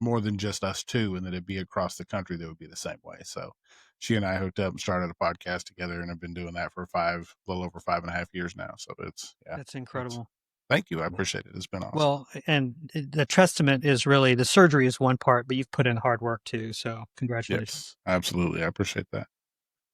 more than just us two, and that it'd be across the country that would be the same way. So she and I hooked up and started a podcast together, and have been doing that for a little over 5.5 years now. So That's incredible. Thank you. I appreciate it. It's been awesome. Well, and the testament is really the surgery is one part, but you've put in hard work too. So congratulations. Yes, absolutely. I appreciate that.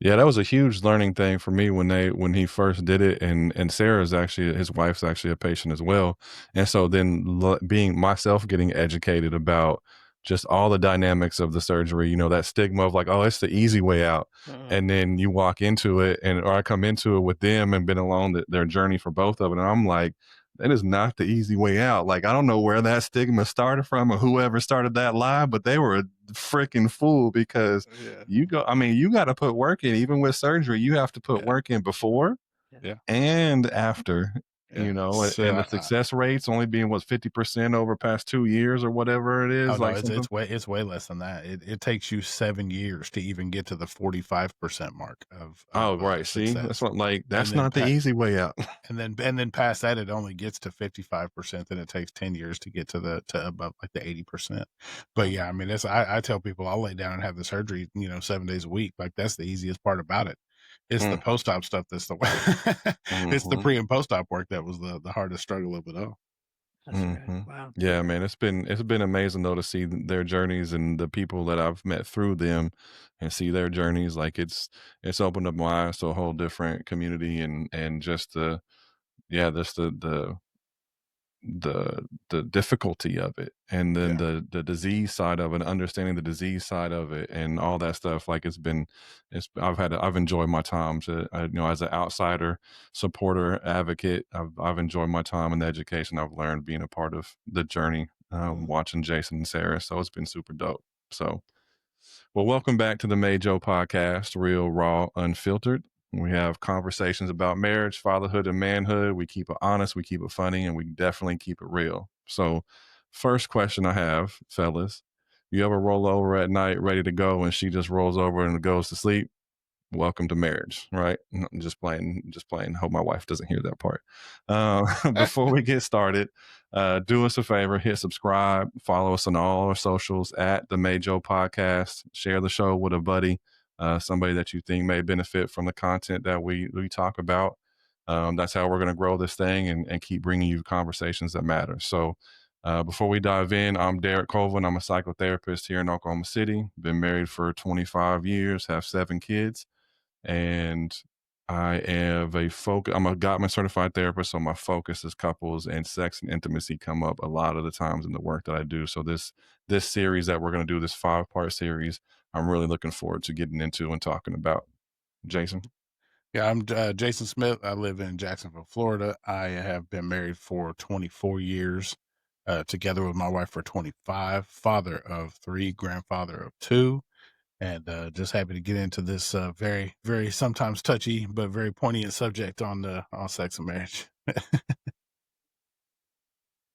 Yeah, that was a huge learning thing for me when he first did it, and Sarah's actually, his wife's actually a patient as well, and so then being myself getting educated about just all the dynamics of the surgery, that stigma of like, oh, it's the easy way out, and then you walk into it, or I come into it with them and been along their journey for both of it, and I'm like, that is not the easy way out. Like, I don't know where that stigma started from or whoever started that lie, but they were a freaking fool because you got to put work in. Even with surgery, you have to put work in before and after, and the success rates only being 50% over past 2 years or whatever it is. Oh, no, it's way less than that. It takes you 7 years to even get to the 45% mark of right. See, success. That's not the easy way out. And then past that, it only gets to 55%. Then it takes 10 years to get to above like the 80%. But yeah, I mean, I tell people I'll lay down and have the surgery, 7 days a week. Like, that's the easiest part about it. It's the post-op stuff that's the it's the pre and post-op work that was the hardest struggle of it all. That's right. Wow. Yeah, man, it's been amazing though to see their journeys and the people that I've met through them and see their journeys. Like, it's opened up my eyes to a whole different community and just the difficulty of it, and then the disease side of it, understanding the disease side of it and all that stuff. Like, I've enjoyed my time as an outsider, supporter, advocate. I've enjoyed my time in the education I've learned being a part of the journey, watching Jason and Sarah. So it's been super dope. So, well, welcome back to the MAJO Podcast, real, raw, unfiltered. We have conversations about marriage, fatherhood, and manhood. We keep it honest, we keep it funny, and we definitely keep it real. So, first question I have, fellas, you ever roll over at night ready to go and she just rolls over and goes to sleep? Welcome to marriage, right? I'm just playing. Hope my wife doesn't hear that part. Before we get started, do us a favor, hit subscribe, follow us on all our socials at the MAJO Podcast, share the show with a buddy. Somebody that you think may benefit from the content that we talk about. That's how we're going to grow this thing and keep bringing you conversations that matter. So before we dive in, I'm Derek Colvin. I'm a psychotherapist here in Oklahoma City. Been married for 25 years, have 7 kids, and I have I'm a Gottman certified therapist, so my focus is couples, and sex and intimacy come up a lot of the times in the work that I do. So this series that we're going to do, this 5-part series, I'm really looking forward to getting into and talking about. Jason? Yeah, I'm Jason Smith. I live in Jacksonville, Florida. I have been married for 24 years, together with my wife for 25, father of 3, grandfather of 2, and just happy to get into this very, very sometimes touchy but very poignant subject on sex and marriage.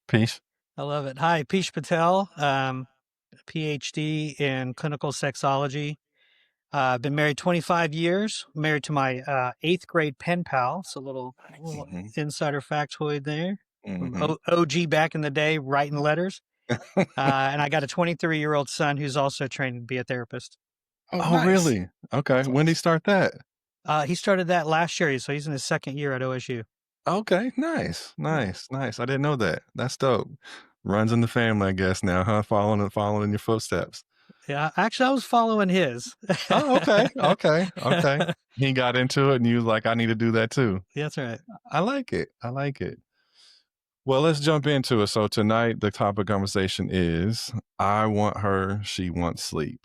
Piyush? I love it. Hi, Piyush Patel, PhD in clinical sexology. I've been married 25 years, married to my 8th grade pen pal. So a little insider factoid there. OG back in the day, writing letters. And I got a 23-year-old son who's also trained to be a therapist. Oh, nice. Really? Okay. When did he start that? He started that last year, so he's in his 2nd year at OSU. Okay, nice. I didn't know that. That's dope. Runs in the family, I guess, now, huh? Following in your footsteps. Yeah, actually, I was following his. Oh, okay. He got into it, and you was like, I need to do that too. That's right. I like it. Well, let's jump into it. So tonight, the topic of conversation is, I want her, she wants sleep.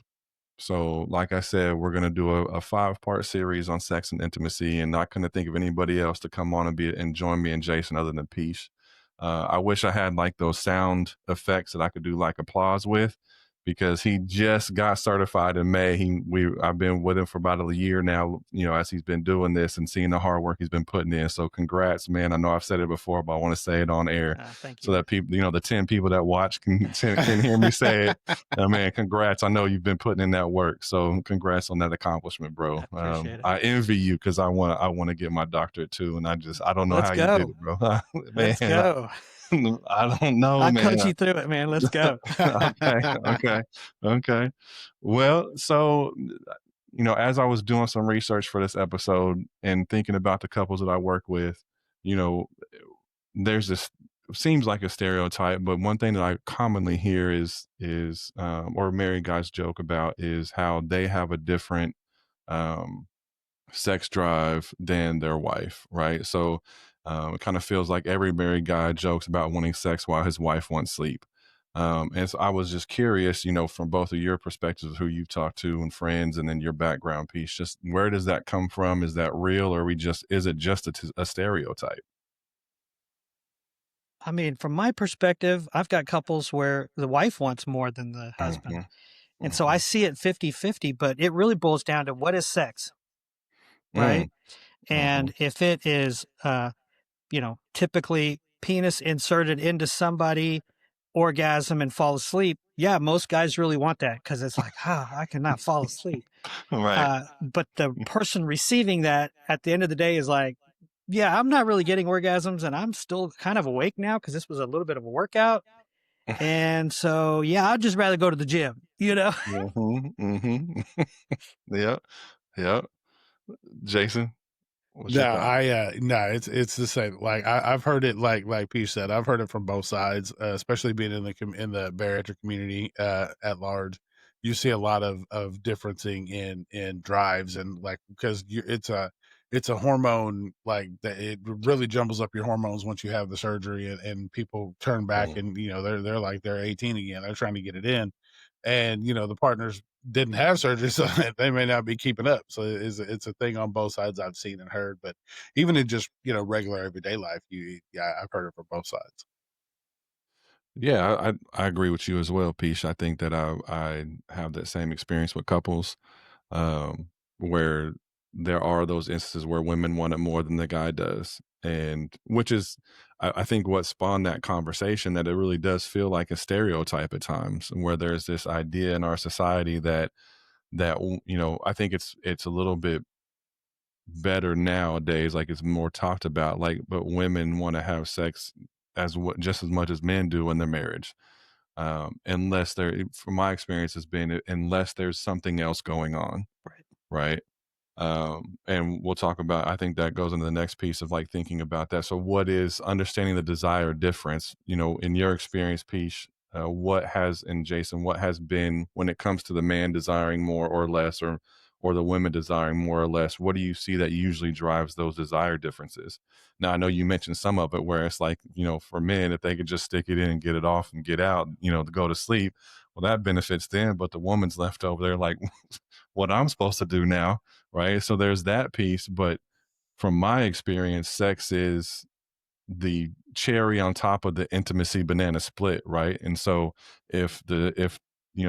So like I said, we're going to do a 5-part series on sex and intimacy, and I couldn't think of anybody else to come on and join me and Jason other than Piyush. I wish I had like those sound effects that I could do like applause with, because he just got certified in May. I've been with him for about a year now, as he's been doing this and seeing the hard work he's been putting in. So congrats, man. I know I've said it before, but I want to say it on air so that people, the 10 people that watch can hear me say it. Man, congrats. I know you've been putting in that work. So congrats on that accomplishment, bro. I envy you, because I want to get my doctorate too. And I don't know how you did it, bro. Man, Let's go. I don't know, I'll man. coach you through it, man. Let's go. Okay. Well, so as I was doing some research for this episode and thinking about the couples that I work with, you know, there's this seems like a stereotype, but one thing that I commonly hear is or married guys joke about is how they have a different um sex drive than their wife, right? So it kind of feels like every married guy jokes about wanting sex while his wife wants sleep. And so I was just curious, from both of your perspectives, who you've talked to and friends, and then your background piece, just where does that come from? Is that real, or is it just a stereotype? I mean, from my perspective, I've got couples where the wife wants more than the husband. Mm-hmm. And so I see it 50-50, but it really boils down to what is sex, right? And if it is, typically penis inserted into somebody, orgasm and fall asleep, yeah, most guys really want that because it's like, I cannot fall asleep. Right. But the person receiving that at the end of the day is like, yeah, I'm not really getting orgasms and I'm still kind of awake now because this was a little bit of a workout. And so, yeah, I'd just rather go to the gym, Yeah. Yeah. Jason, what's No, your thought? no, it's the same. Like I've heard it, like Pete said, I've heard it from both sides, especially being in the bariatric community at large. You see a lot of differencing in drives, and like because it's a hormone, like that it really jumbles up your hormones once you have the surgery, and people turn back and they're like they're 18 again. They're trying to get it in, and the partners didn't have surgery, so they may not be keeping up. So it's a thing on both sides I've seen and heard. But even in just regular everyday life, I've heard it from both sides. Yeah, I agree with you as well, Peach. I think that I have that same experience with couples, where there are those instances where women want it more than the guy does, and which is, I think, what spawned that conversation. That it really does feel like a stereotype at times, where there's this idea in our society that I think it's a little bit better nowadays. Like it's more talked about. Like, but women want to have sex just as much as men do in their marriage, unless from my experience has been, unless there's something else going on, right? And we'll talk about, I think that goes into the next piece of like thinking about that. So what is understanding the desire difference, in your experience, Peach, and Jason, what has been when it comes to the man desiring more or less, or the women desiring more or less, what do you see that usually drives those desire differences? Now, I know you mentioned some of it where it's like, for men, if they could just stick it in and get it off and get out, to go to sleep, well, that benefits them, but the woman's left over there like, what I'm supposed to do now, right? So there's that piece. But from my experience, sex is the cherry on top of the intimacy banana split, right? And so if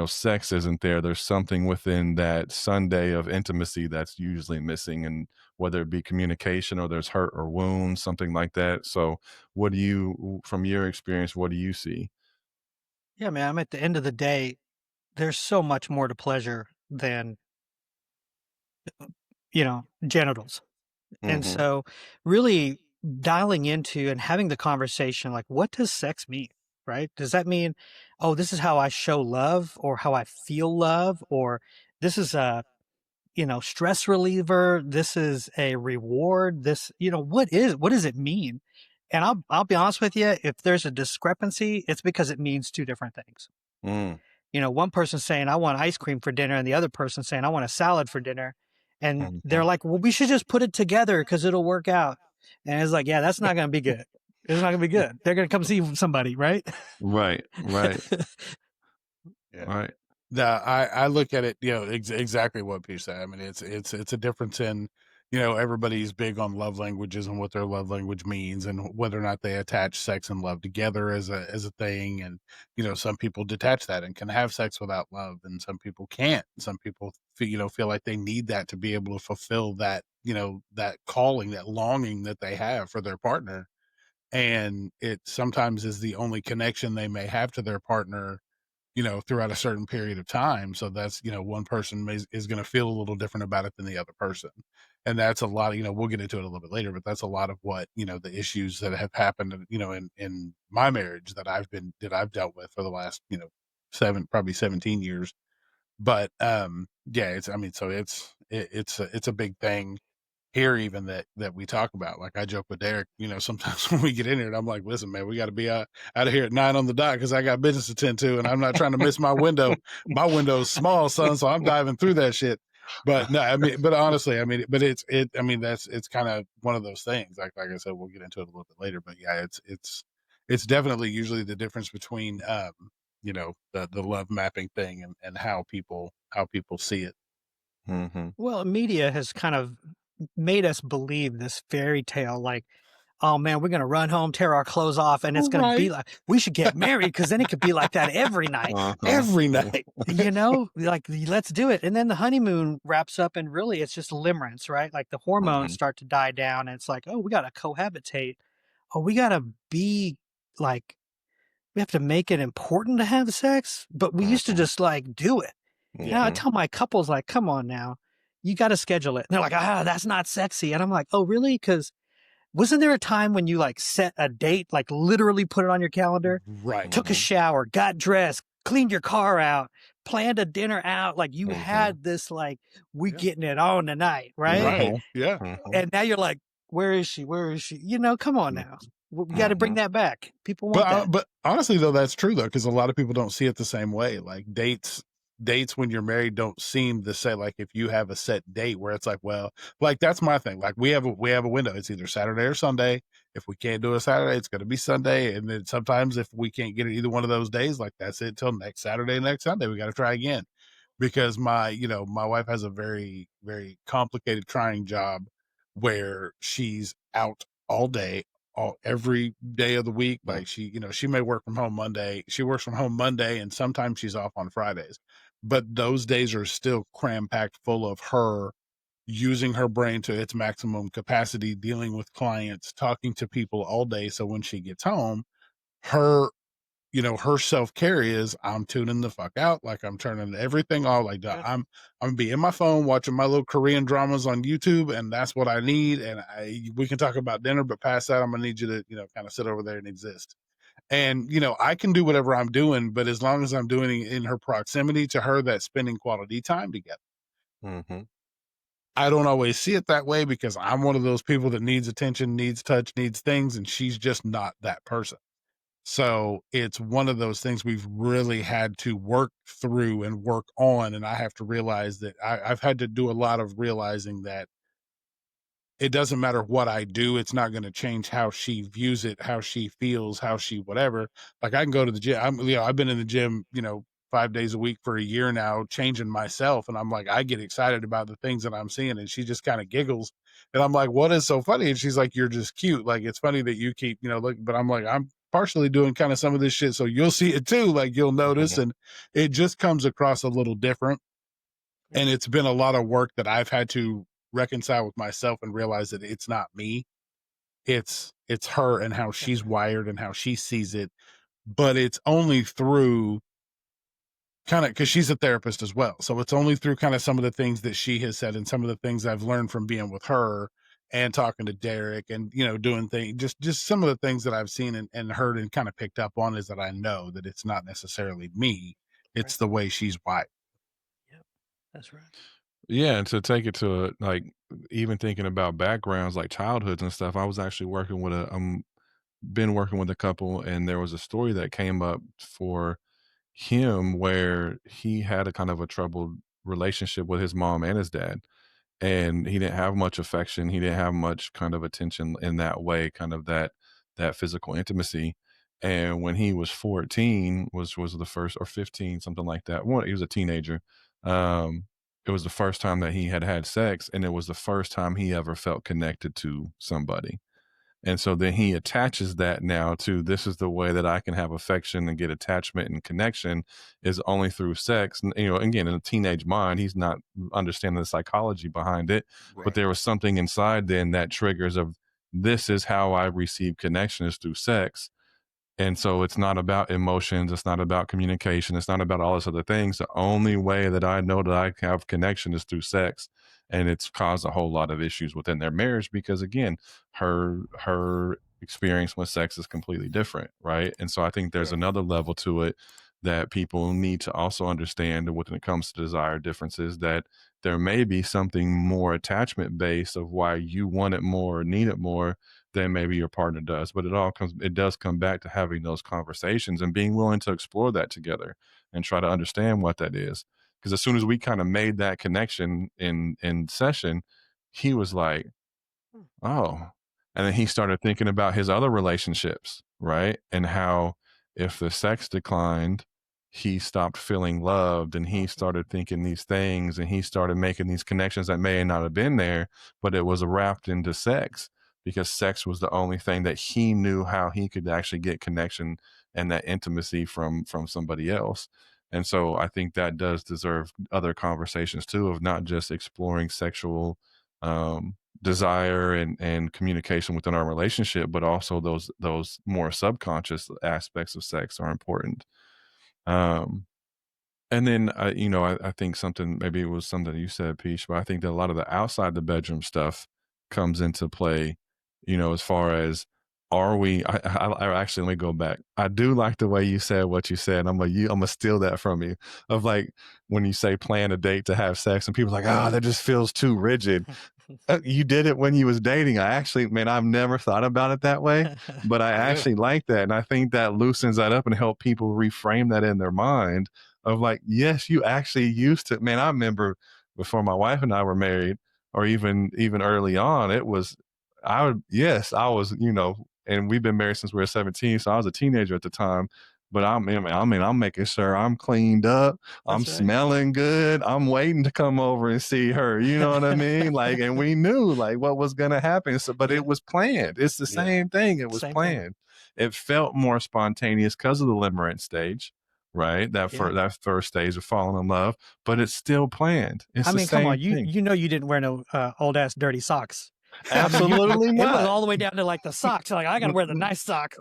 sex isn't there, there's something within that sundae of intimacy that's usually missing, and whether it be communication or there's hurt or wounds, something like that. So from your experience, what do you see? Yeah, man, I'm at the end of the day, there's so much more to pleasure than, genitals. And so really dialing into and having the conversation, like, what does sex mean? Right? Does that mean, oh, this is how I show love or how I feel love, or this is a, stress reliever. This is a reward. What does it mean? And I'll be honest with you. If there's a discrepancy, it's because it means two different things. One person saying I want ice cream for dinner and the other person saying I want a salad for dinner. And they're like, well, we should just put it together because it'll work out. And it's like, yeah, that's not going to be good. It's not going to be good. They're going to come see somebody, right? Right. Yeah. Right. No, I look at it, exactly what Pete said. I mean, it's a difference in, everybody's big on love languages and what their love language means, and whether or not they attach sex and love together as a thing. And some people detach that and can have sex without love, and some people can't. Some people feel like they need that to be able to fulfill that that calling, that longing that they have for their partner, and it sometimes is the only connection they may have to their partner throughout a certain period of time. So that's, one person is going to feel a little different about it than the other person. And that's a lot of, we'll get into it a little bit later, but that's a lot of what, the issues that have happened, in my marriage that I've dealt with for the last, probably 17 years. But, yeah, it's a big thing here, even that we talk about. Like, I joke with Derek, sometimes when we get in here and I'm like, listen, man, we got to be out of here at 9 on the dot because I got business to tend to, and I'm not trying to miss my window. My window is small, son, so I'm diving through that shit. But no, but honestly, it's kind of one of those things. Like I said, we'll get into it a little bit later. But yeah, it's definitely usually the difference between the love mapping thing and how people see it. Mm-hmm. Well, media has kind of made us believe this fairy tale, like, oh man, we're going to run home, tear our clothes off, and it's going to be like, we should get married because then it could be like that every night. Every night. Like, let's do it. And then the honeymoon wraps up, and really it's just limerence, right? Like the hormones start to die down, and it's like, oh, we got to cohabitate. Oh, we got to be like, we have to make it important to have sex, but we used to just like do it. Now I tell my couples, like, come on now, you got to schedule it. And they're like, that's not sexy. And I'm like, oh, really? Because wasn't there a time when you like set a date, like literally put it on your calendar, right? Took a shower, got dressed, cleaned your car out, planned a dinner out. Like you had this, like, we getting it on tonight, right? Right. Yeah. And now you're like, where is she? Where is she? Come on now. We got to bring that back. People want that. But honestly, though, that's true, though, because a lot of people don't see it the same way. Like dates when you're married don't seem to say, like, if you have a set date where it's like, well, like, that's my thing. Like, we have a window. It's either Saturday or Sunday. If we can't do a Saturday, it's going to be Sunday. And then sometimes if we can't get it either one of those days, like, that's it till next Saturday, next Sunday. We got to try again. Because my wife has a very, very complicated, trying job where she's out all day, every day of the week. Like she may work from home Monday. She works from home Monday, and sometimes she's off on Fridays. But those days are still cram packed full of her using her brain to its maximum capacity, dealing with clients, talking to people all day. So when she gets home, her self-care is, I'm tuning the fuck out. Like, I'm turning everything off. Like, I'm be in my phone watching my little Korean dramas on YouTube, and that's what I need. And we can talk about dinner, but past that, I'm gonna need you to, kind of sit over there and exist. And, I can do whatever I'm doing, but as long as I'm doing it in her proximity to her, that's spending quality time together. I don't always see it that way because I'm one of those people that needs attention, needs touch, needs things, and she's just not that person. So it's one of those things we've really had to work through and work on. And I have to realize that I've had to do a lot of realizing that it doesn't matter what I do. It's not going to change how she views it, how she feels, how she, whatever. Like, I can go to the gym. I've been in the gym, 5 days a week for a year now, changing myself. And I'm like, I get excited about the things that I'm seeing. And she just kind of giggles. And I'm like, what is so funny? And she's like, you're just cute. Like, it's funny that you keep, look, but I'm like, I'm partially doing kind of some of this shit. So you'll see it too. Like, you'll notice. And it just comes across a little different. And it's been a lot of work that I've had to reconcile with myself and realize that it's not me. It's her and how she's wired and how she sees it. But it's only through kind of, because she's a therapist as well. So it's only through kind of some of the things that she has said and some of the things I've learned from being with her and talking to Derek and, doing things, just some of the things that I've seen and heard and kind of picked up on is that I know that it's not necessarily me. It's the way she's wired. Yep. That's right. Yeah. And to take it to like, even thinking about backgrounds like childhoods and stuff, I was actually working with been working with a couple, and there was a story that came up for him where he had a kind of a troubled relationship with his mom and his dad, and he didn't have much affection. He didn't have much kind of attention in that way, kind of that physical intimacy. And when he was 14 was the first, or 15, something like that. He was a teenager. It was the first time that he had sex, and it was the first time he ever felt connected to somebody. And so then he attaches that now to, this is the way that I can have affection and get attachment and connection, is only through sex. And, again, in a teenage mind, he's not understanding the psychology behind it, but there was something inside then that triggers of, this is how I receive connection, is through sex. And so it's not about emotions. It's not about communication. It's not about all these other things. The only way that I know that I have connection is through sex. And it's caused a whole lot of issues within their marriage because, again, her experience with sex is completely different, right? And so I think there's another level to it that people need to also understand when it comes to desire differences, that there may be something more attachment based of why you want it more or need it more than maybe your partner does. But it does come back to having those conversations and being willing to explore that together and try to understand what that is. Because as soon as we kind of made that connection in session, he was like, oh. And then he started thinking about his other relationships, right? And how if the sex declined, he stopped feeling loved, and he started thinking these things, and he started making these connections that may not have been there, but it was wrapped into sex because sex was the only thing that he knew how he could actually get connection and that intimacy from somebody else. And so I think that does deserve other conversations too, of not just exploring sexual desire and communication within our relationship, but also those more subconscious aspects of sex are important. And then I think maybe it was something you said, Peach, but I think that a lot of the outside the bedroom stuff comes into play, as far as, are we, I actually, let me go back. I do like the way you said what you said. I'm gonna steal that from you, of like, when you say plan a date to have sex and people are like, oh, that just feels too rigid. You did it when you was dating. I've never thought about it that way, but I actually like that. And I think that loosens that up and help people reframe that in their mind of like, yes, you actually used to, man. I remember before my wife and I were married, or even early on, I was, and we've been married since we were 17. So I was a teenager at the time. But I'm making sure I'm cleaned up. I'm smelling good. I'm waiting to come over and see her. You know what I mean? Like, and we knew like what was going to happen. So, but it was planned. It's the same thing. It was planned. It felt more spontaneous because of the limerence stage, right? That first stage of falling in love, but it's still planned. It's the same come on, thing. you didn't wear no old ass dirty socks. Absolutely not. It was all the way down to like the socks. Like, I got to wear the nice socks.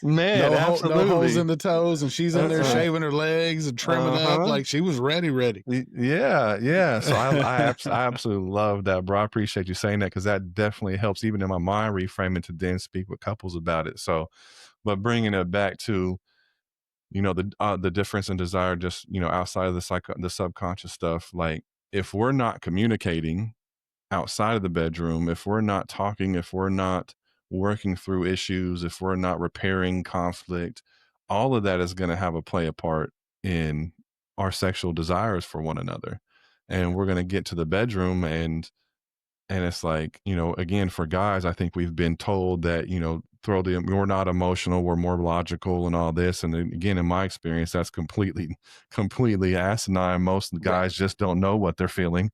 Man, no absolutely. holes in the toes, and she's in there shaving her legs and trimming up like she was ready. Yeah. So I absolutely love that, bro. I appreciate you saying that, because that definitely helps, even in my mind, reframing to then speak with couples about it. So, but bringing it back to, the difference in desire, just, outside of the subconscious stuff, like, if we're not communicating outside of the bedroom, if we're not talking, if we're not working through issues, if we're not repairing conflict, all of that is going to have a part in our sexual desires for one another. And we're going to get to the bedroom, and it's like, again, for guys, I think we've been told that, we're not emotional, we're more logical and all this. And then, again, in my experience, that's completely asinine. Most guys just don't know what they're feeling.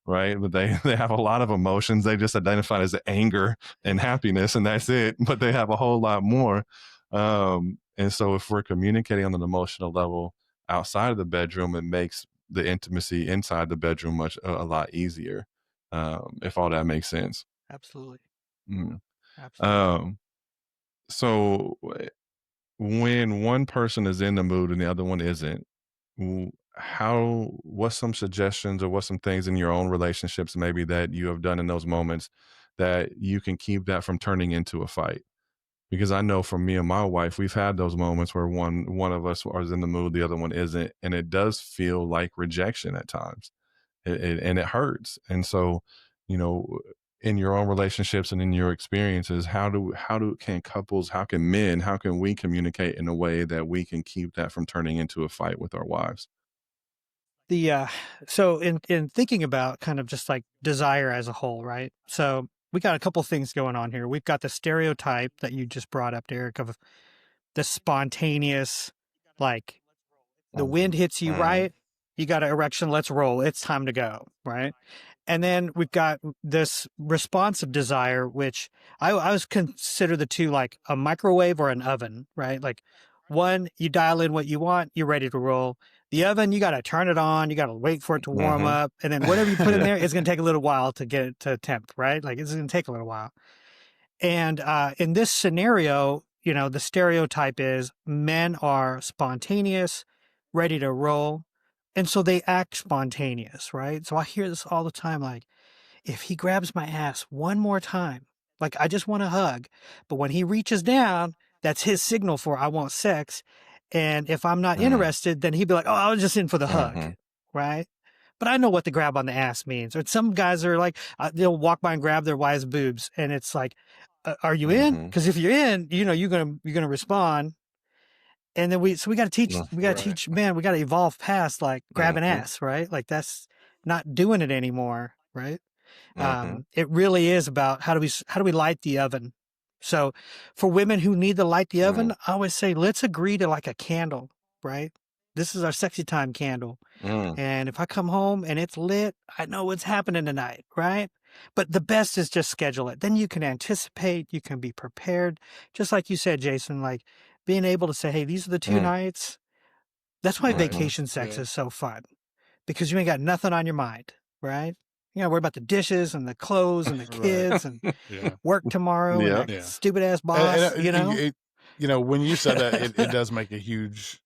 Right. But they have a lot of emotions. They just identify as anger and happiness, and that's it. But they have a whole lot more. And so if we're communicating on an emotional level outside of the bedroom, it makes the intimacy inside the bedroom a lot easier. If all that makes sense. Absolutely. Absolutely. So when one person is in the mood and the other one isn't, what's some suggestions, or what's some things in your own relationships maybe that you have done in those moments that you can keep that from turning into a fight? Because I know for me and my wife, we've had those moments where one of us is in the mood, the other one isn't, and it does feel like rejection at times. And it hurts. And so, in your own relationships and in your experiences, how can we communicate in a way that we can keep that from turning into a fight with our wives? So in thinking about kind of just like desire as a whole, right? So we got a couple things going on here. We've got the stereotype that you just brought up, Derek, of the spontaneous, like, the wind hits you right, you got an erection, let's roll, it's time to go, right? And then we've got this responsive desire, which I always consider the two like a microwave or an oven, right? Like, one, you dial in what you want, you're ready to roll. The oven, you got to turn it on, you got to wait for it to warm up. And then whatever you put in there, it's going to take a little while to get it to temp, right? Like, it's going to take a little while. And in this scenario, the stereotype is men are spontaneous, ready to roll. And so they act spontaneous, right? So I hear this all the time, like, if he grabs my ass one more time, like I just want a hug. But when he reaches down, that's his signal for I want sex. And if I'm not interested, then he'd be like, oh, I was just in for the hug, right? But I know what the grab on the ass means. Or some guys are like, they'll walk by and grab their wife's boobs, and it's like, are you in? Because if you're in, you're gonna respond. And then we got to teach, man, we got to evolve past like grabbing ass, right? Like that's not doing it anymore, right? It really is about how do we light the oven? So for women who need to light the oven, I always say, let's agree to like a candle, right? This is our sexy time candle. And if I come home and it's lit, I know what's happening tonight, right? But the best is just schedule it. Then you can anticipate, you can be prepared. Just like you said, Jason, like being able to say, hey, these are the 2 nights. That's why vacation sex is so fun, because you ain't got nothing on your mind, right? You gotta worry about the dishes and the clothes and the kids and work tomorrow and that stupid ass boss, when you said that, it does make a huge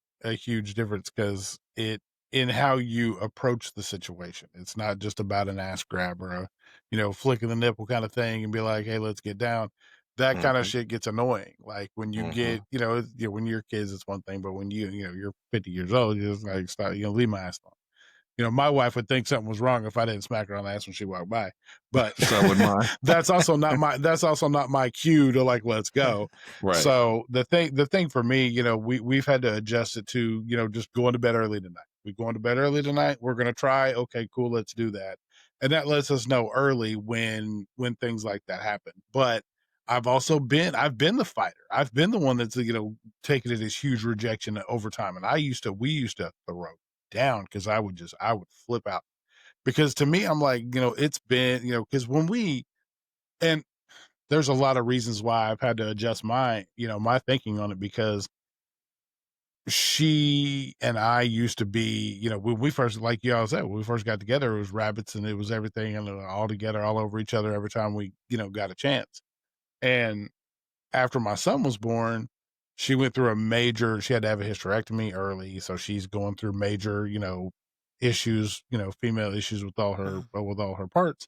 difference, because in how you approach the situation. It's not just about an ass grab or a, flick of the nipple kind of thing and be like, hey, let's get down. That kind of shit gets annoying. Like when you get, when you're kids, it's one thing, but when you're 50 years old, you're just like, stop, leave my ass alone. My wife would think something was wrong if I didn't smack her on the ass when she walked by, but so would mine. that's also not my cue to like, let's go. Right. So the thing for me, we've had to adjust it to, just going to bed early tonight. We're going to bed early tonight. We're going to try. Okay, cool. Let's do that. And that lets us know early when things like that happen. But I've been the fighter. I've been the one that's, taking it as huge rejection over time. And we used to throw down, because I would flip out, because to me, I'm like, it's been, because and there's a lot of reasons why I've had to adjust my thinking on it, because she and I used to be, when we first, like y'all said, when we first got together, it was rabbits and it was everything, and all together, all over each other every time we, got a chance. And after my son was born, she went through she had to have a hysterectomy early. So she's going through major, issues, female issues with all her parts,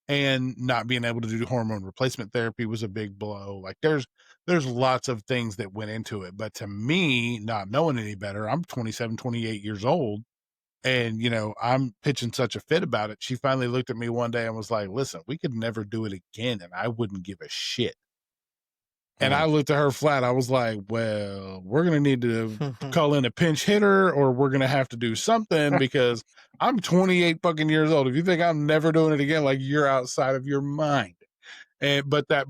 and not being able to do hormone replacement therapy was a big blow. Like there's lots of things that went into it. But to me, not knowing any better, I'm 27, 28 years old, and, I'm pitching such a fit about it. She finally looked at me one day and was like, listen, we could never do it again, and I wouldn't give a shit. And I looked at her flat. I was like, well, we're going to need to call in a pinch hitter, or we're going to have to do something, because I'm 28 fucking years old. If you think I'm never doing it again, like, you're outside of your mind. But that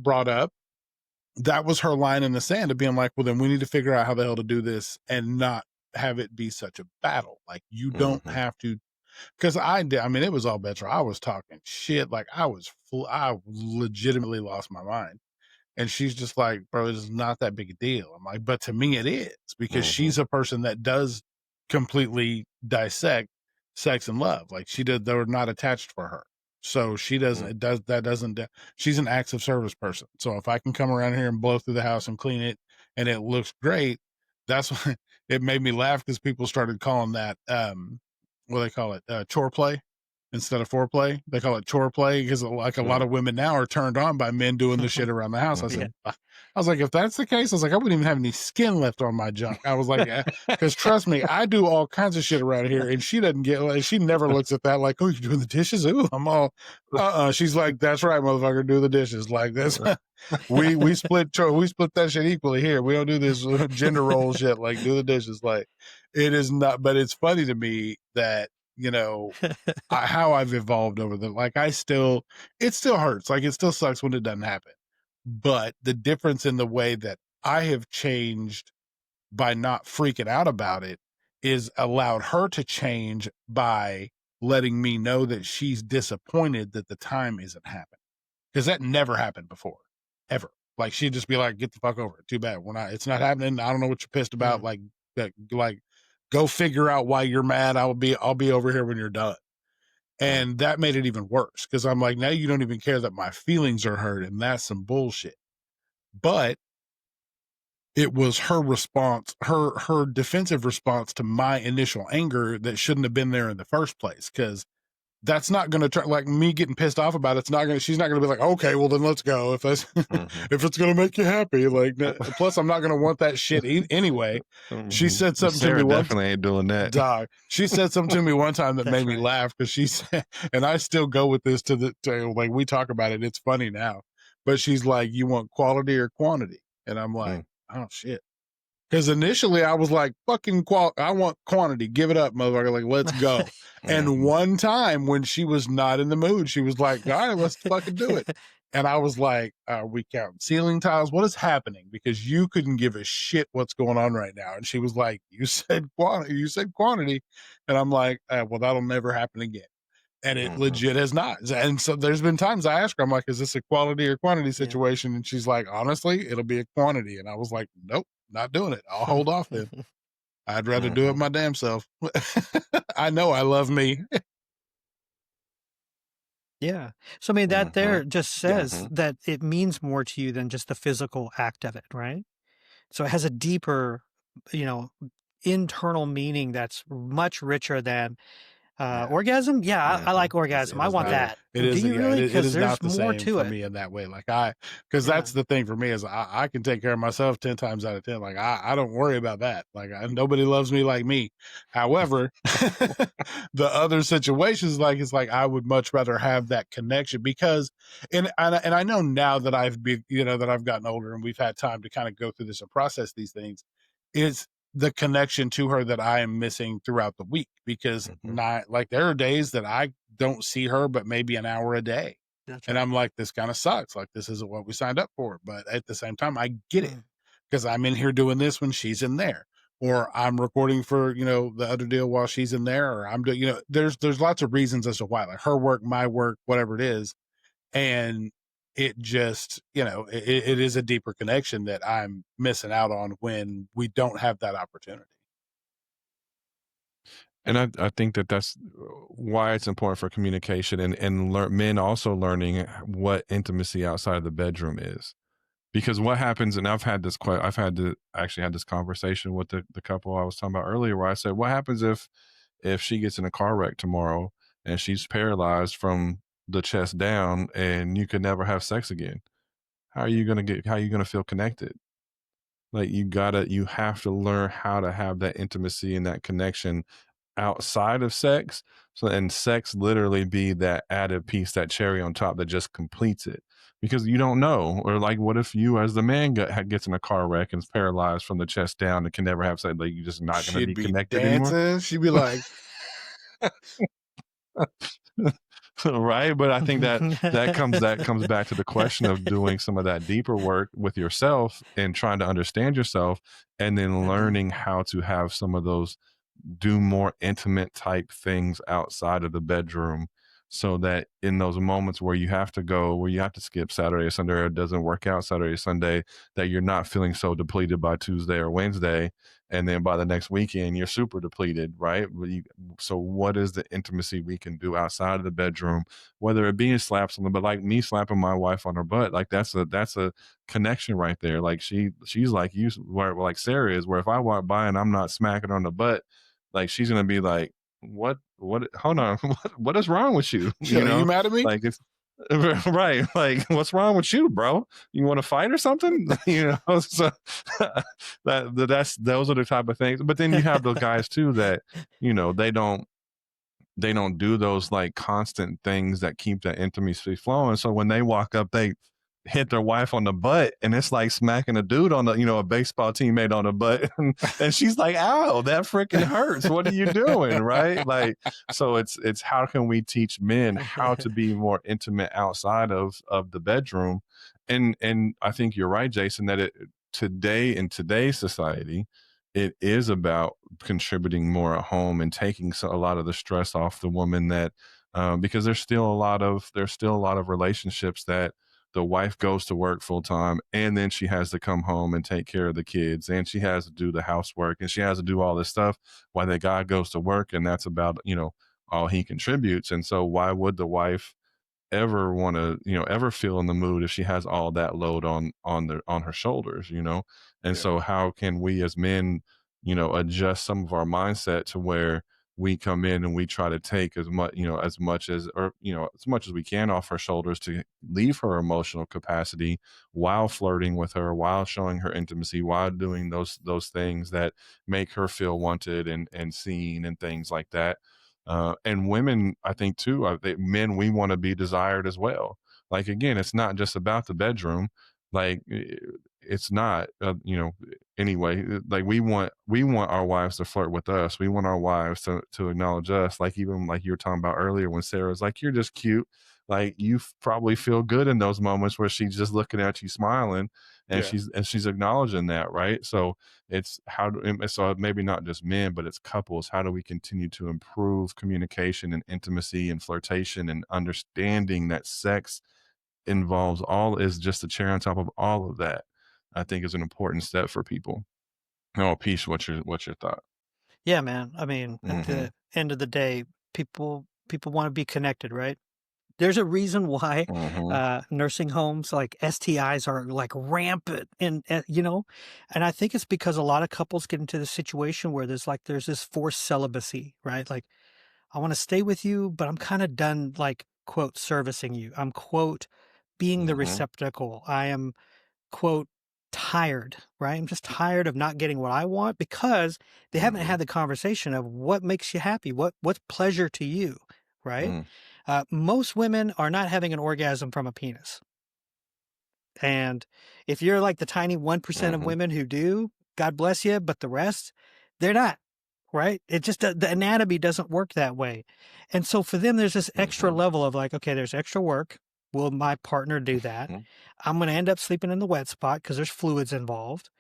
was her line in the sand of being like, well, then we need to figure out how the hell to do this and not have it be such a battle. Like, you don't have to, because it was all bets. I was talking shit. Like, I legitimately lost my mind. And she's just like, bro, it's not that big a deal. I'm like, but to me it is, because she's a person that does completely dissect sex and love. Like they're not attached for her. So she doesn't, she's an acts of service person. So if I can come around here and blow through the house and clean it and it looks great, that's why it made me laugh, because people started calling that, what do they call it? Chore play. Instead of foreplay, they call it chore play, because like a lot of women now are turned on by men doing the shit around the house. I was like, if that's the case, I was like, I wouldn't even have any skin left on my junk. I was like, because trust me, I do all kinds of shit around here, and she doesn't she never looks at that like, oh, you're doing the dishes? Ooh, I'm all, she's like, that's right, motherfucker, do the dishes. Like this, we split that shit equally here. We don't do this gender role shit. Like, do the dishes. Like, it is not, but it's funny to me that, how I've evolved over like it still hurts. Like, it still sucks when it doesn't happen. But the difference in the way that I have changed by not freaking out about it is allowed her to change by letting me know that she's disappointed that the time isn't happening. Because that never happened before, ever. Like, she'd just be like, get the fuck over it. Too bad. It's not happening. I don't know what you're pissed about. Like, go figure out why you're mad. I'll be over here when you're done. And that made it even worse, because I'm like, now you don't even care that my feelings are hurt, and that's some bullshit. But it was her response, her defensive response to my initial anger that shouldn't have been there in the first place. Cause that's not going to try, like me getting pissed off about it. It's not going to, she's not going to be like, okay, well then let's go. If that's, if it's going to make you happy, like, plus I'm not going to want that shit anyway. She said something Sarah to me definitely ain't doing that. Dog. She said something to me one time that made me laugh because she said, and I still go with this to like, we talk about it. It's funny now, but she's like, you want quality or quantity? And I'm like, oh shit. Because initially I was like, fucking I want quantity. Give it up, motherfucker. Like, let's go. And one time when she was not in the mood, she was like, all right, let's fucking do it. And I was like, are we counting ceiling tiles? What is happening? Because you couldn't give a shit what's going on right now. And she was like, you said quantity. And I'm like, well, that'll never happen again. And it legit has not. And so there's been times I ask her, I'm like, is this a quality or quantity situation? And she's like, honestly, it'll be a quantity. And I was like, nope, not doing it. I'll hold off then. I'd rather do it my damn self. I know I love me. Yeah. So I mean, that there just says that it means more to you than just the physical act of it, right? So it has a deeper, internal meaning that's much richer than orgasm. Yeah, I like orgasm. I want that. It is. Do you really? It is not the more same to for it. me in that way. Like because that's the thing for me is I can take care of myself 10 times out of 10. Like I don't worry about that. Like nobody loves me like me. However, the other situations, like it's like I would much rather have that connection because, and I know now that I've been, that I've gotten older and we've had time to kind of go through this and process these things, is the connection to her that I am missing throughout the week because not like there are days that I don't see her, but maybe an hour a day. That's and I'm like, this kind of sucks. Like, this isn't what we signed up for. But at the same time, I get it because I'm in here doing this when she's in there, or I'm recording for, the other deal while she's in there, or I'm doing, there's lots of reasons as to why, like her work, my work, whatever it is. And it just, it is a deeper connection that I'm missing out on when we don't have that opportunity. And I think that's why it's important for communication and men also learning what intimacy outside of the bedroom is. Because what happens, and I've had this conversation with the couple I was talking about earlier, where I said, what happens if she gets in a car wreck tomorrow and she's paralyzed from the chest down and you could never have sex again? How are you going to feel connected? Like you have to learn how to have that intimacy and that connection outside of sex. So, and sex literally be that added piece, that cherry on top that just completes it. Because you don't know, or like, what if you, as the man, gets in a car wreck and is paralyzed from the chest down and can never have sex? Like, you're just not going to be connected anymore. She'd be like, right. But I think that comes back to the question of doing some of that deeper work with yourself and trying to understand yourself, and then learning how to have some of those do more intimate type things outside of the bedroom, so that in those moments where you have to skip Saturday or Sunday, or it doesn't work out Saturday or Sunday, that you're not feeling so depleted by Tuesday or Wednesday, and then by the next weekend you're super depleted, right? So what is the intimacy we can do outside of the bedroom, whether it be slaps on the butt, like me slapping my wife on her butt, like that's a connection right there. Like she's like you, where like Sarah is, where if I walk by and I'm not smacking her on the butt, like she's gonna be like, what hold on, what is wrong with you? Are you mad at me? Like, it's right, like, what's wrong with you, bro? You want to fight or something? So those are the type of things. But then you have those guys too that they don't do those like constant things that keep that intimacy flowing. So when they walk up, they hit their wife on the butt, and it's like smacking a dude on a baseball teammate on the butt, and she's like, ow, that freaking hurts. What are you doing? Right? Like, so it's how can we teach men how to be more intimate outside of the bedroom? And I think you're right, Jason, that in today's society, it is about contributing more at home and taking a lot of the stress off the woman, that because there's still a lot of relationships that the wife goes to work full time, and then she has to come home and take care of the kids, and she has to do the housework, and she has to do all this stuff while the guy goes to work, and that's about all he contributes. And so why would the wife ever want to, ever feel in the mood if she has all that load on her shoulders, And so how can we as men, adjust some of our mindset to where we come in and we try to take as much, as much as we can off her shoulders to leave her emotional capacity while flirting with her, while showing her intimacy, while doing those things that make her feel wanted and seen and things like that. And women, I think too, men, we want to be desired as well. Like, again, it's not just about the bedroom. Like, it's not, anyway, like we want our wives to flirt with us. We want our wives to acknowledge us. Like, even like you were talking about earlier when Sarah's like, you're just cute. Like, you probably feel good in those moments where she's just looking at you smiling and she's acknowledging that. Right. So it's so maybe not just men, but it's couples. How do we continue to improve communication and intimacy and flirtation and understanding that sex is just a cherry on top of all of that? I think is an important step for people. Oh, Piyush, what's your thought? Yeah, man. I mean, at the end of the day, people want to be connected, right? There's a reason why nursing homes, like STIs, are like rampant, and and I think it's because a lot of couples get into the situation where there's this forced celibacy, right? Like, I want to stay with you, but I'm kind of done, like, quote, servicing you. I'm, quote, being the receptacle. I am, quote, tired, right? I'm just tired of not getting what I want because they haven't had the conversation of what makes you happy, what's pleasure to you, right? Most women are not having an orgasm from a penis. And if you're like the tiny 1% of women who do, God bless you, but the rest, they're not, right? It just, the anatomy doesn't work that way. And so for them, there's this extra level of like, okay, there's extra work. Will my partner do that? I'm going to end up sleeping in the wet spot because there's fluids involved.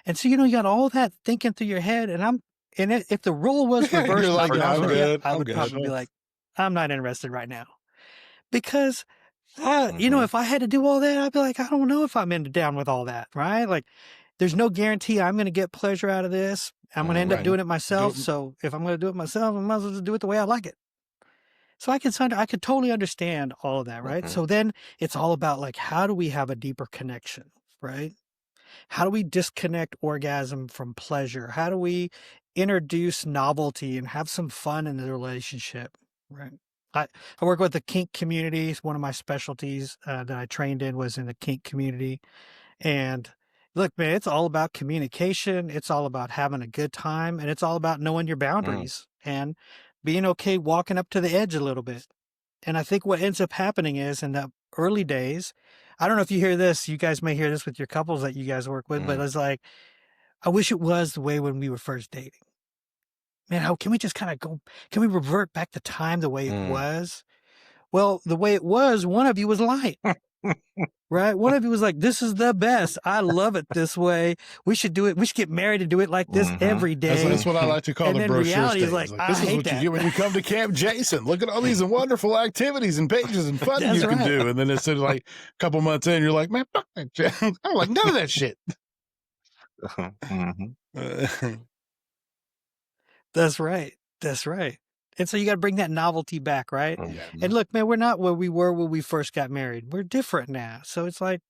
And so, you got all that thinking through your head. And if the role was reversed, like, I would probably be like, I'm not interested right now. Because, if I had to do all that, I'd be like, I don't know if I'm down with all that, right? Like, there's no guarantee I'm going to get pleasure out of this. I'm going to end up doing it myself. So if I'm going to do it myself, I might as well just do it the way I like it. So I could totally understand all of that, right? So then it's all about like, how do we have a deeper connection, right? How do we disconnect orgasm from pleasure? How do we introduce novelty and have some fun in the relationship, right? I work with the kink community. One of my specialties that I trained in was in the kink community. And look, man, it's all about communication. It's all about having a good time. And it's all about knowing your boundaries and being okay walking up to the edge a little bit. And I think what ends up happening is in the early days, I don't know if you hear this, you guys may hear this with your couples that you guys work with, but it's like, I wish it was the way when we were first dating. Man, how can we just kind of can we revert back to time the way it was? Well, the way it was, one of you was lying, right? One of you was like, this is the best. I love it this way. We should do it. We should get married and do it like this every day. That's what I like to call and the then brochure reality stage. is like, This is what you get when you come to Camp Jason. Look at all these wonderful activities and pages and fun you can do. And then it's like a couple months in, you're like, man, fuck that shit. I don't like none of that shit. That's right. That's right. And so you got to bring that novelty back, right? And look, man, we're not where we were when we first got married. We're different now. So it's like,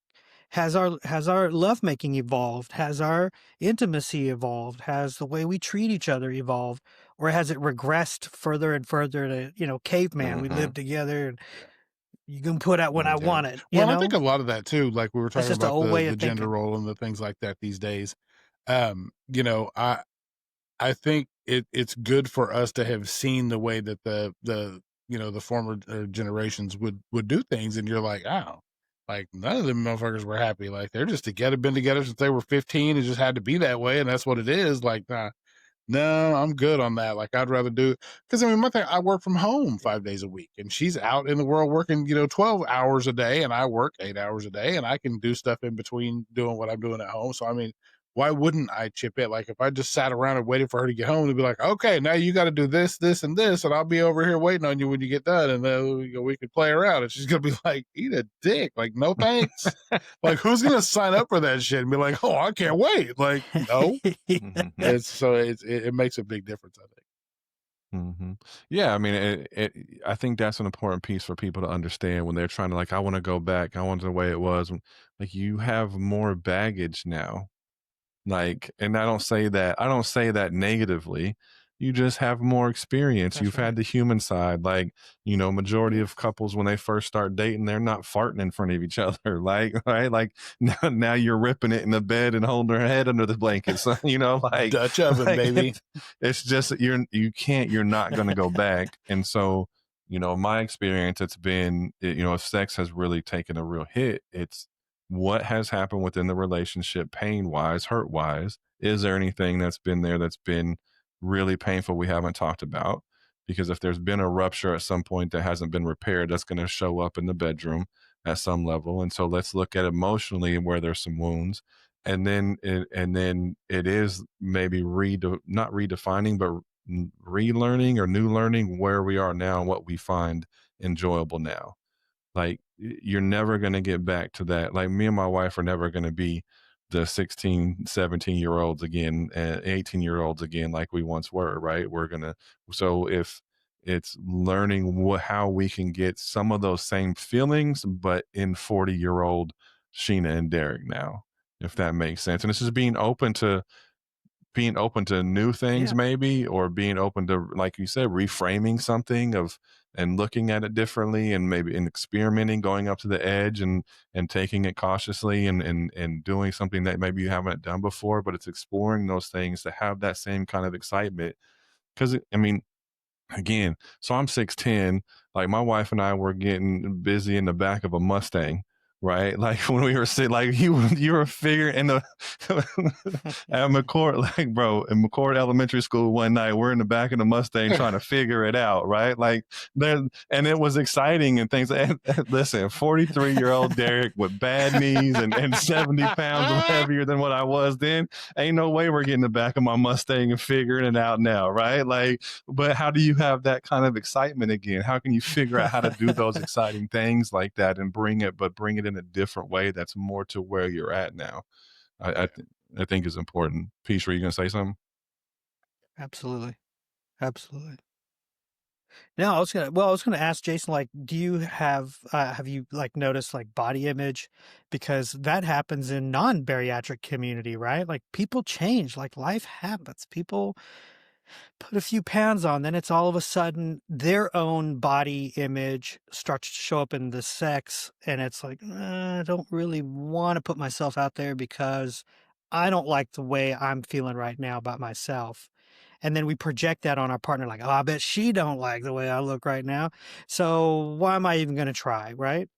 has our lovemaking evolved? Has our intimacy evolved? Has the way we treat each other evolved? Or has it regressed further and further to, caveman? We live together and you can put out when I want it. I think a lot of that too, like we were talking about the gender thinking. role and the things like that these days. I think it's good for us to have seen the way that the former generations would do things, and you're like, oh, like none of them motherfuckers were happy. Like they're just been together since they were 15, and just had to be that way, and that's what it is. Like, nah, no, I'm good on that. Like I'd rather do, because I mean, my thing, I work from home 5 days a week, and she's out in the world working 12 hours a day, and I work 8 hours a day, and I can do stuff in between doing what I'm doing at home. So I mean, why wouldn't I chip in? Like if I just sat around and waited for her to get home, to be like, okay, now you got to do this, this, and this, and I'll be over here waiting on you when you get done, and then we could play around. And she's gonna be like, eat a dick, like no thanks. Like who's gonna sign up for that shit and be like, oh, I can't wait? Like no, it makes a big difference, I think. Mm-hmm. Yeah, I mean, I think that's an important piece for people to understand when they're trying to, like, I want to go back. I want the way it was. Like, you have more baggage now. Like, and I don't say that negatively. You just have more experience. That's You've had right. the human side. Like, majority Yeah. of couples, when they first start dating, they're not farting in front of each other. Like, right? Like, now you're ripping it in the bed and holding her head under the blankets. So, like, Dutch oven, like baby. it's just, you're not going to go back. And so, my experience, it's been, if sex has really taken a real hit, it's what has happened within the relationship, pain wise, hurt wise. Is there anything that's been there that's been really painful we haven't talked about? Because if there's been a rupture at some point that hasn't been repaired, that's going to show up in the bedroom at some level. And so let's look at emotionally where there's some wounds. And then it is maybe not redefining, but relearning or new learning where we are now and what we find enjoyable now. Like, you're never going to get back to that. Like, me and my wife are never going to be the 16, 17-year-olds again, 18-year-olds again, like we once were, right? So if it's learning how we can get some of those same feelings, but in 40-year-old Sheena and Derek now, if that makes sense. And it's just being open to new things, Yeah. maybe, or being open to, like you said, reframing something and looking at it differently, and maybe experimenting, going up to the edge and taking it cautiously, and doing something that maybe you haven't done before, but it's exploring those things to have that same kind of excitement. Because, I mean, again, so I'm 6'10", like, my wife and I were getting busy in the back of a Mustang, right? Like, when we were sitting, like, you were figuring in the at McCord, like, bro, in McCord Elementary School one night, we're in the back of the Mustang trying to figure it out, right? Like, and it was exciting and things. And listen, 43-year-old Derek with bad knees and 70 pounds heavier than what I was then. Ain't no way we're getting the back of my Mustang and figuring it out now, right? Like, but how do you have that kind of excitement again? How can you figure out how to do those exciting things like that and bring it in a different way that's more to where you're at now? I think is important. Piyush, were you going to say something? Absolutely. Absolutely. No, I was gonna ask Jason, like, do you have you like noticed like body image, because that happens in non-bariatric community, right? Like, people change, like, life happens. People put a few pounds on, then it's all of a sudden their own body image starts to show up in the sex, and it's like, I don't really want to put myself out there because I don't like the way I'm feeling right now about myself. And then we project that on our partner, like, oh, I bet she don't like the way I look right now, so why am I even going to try, right?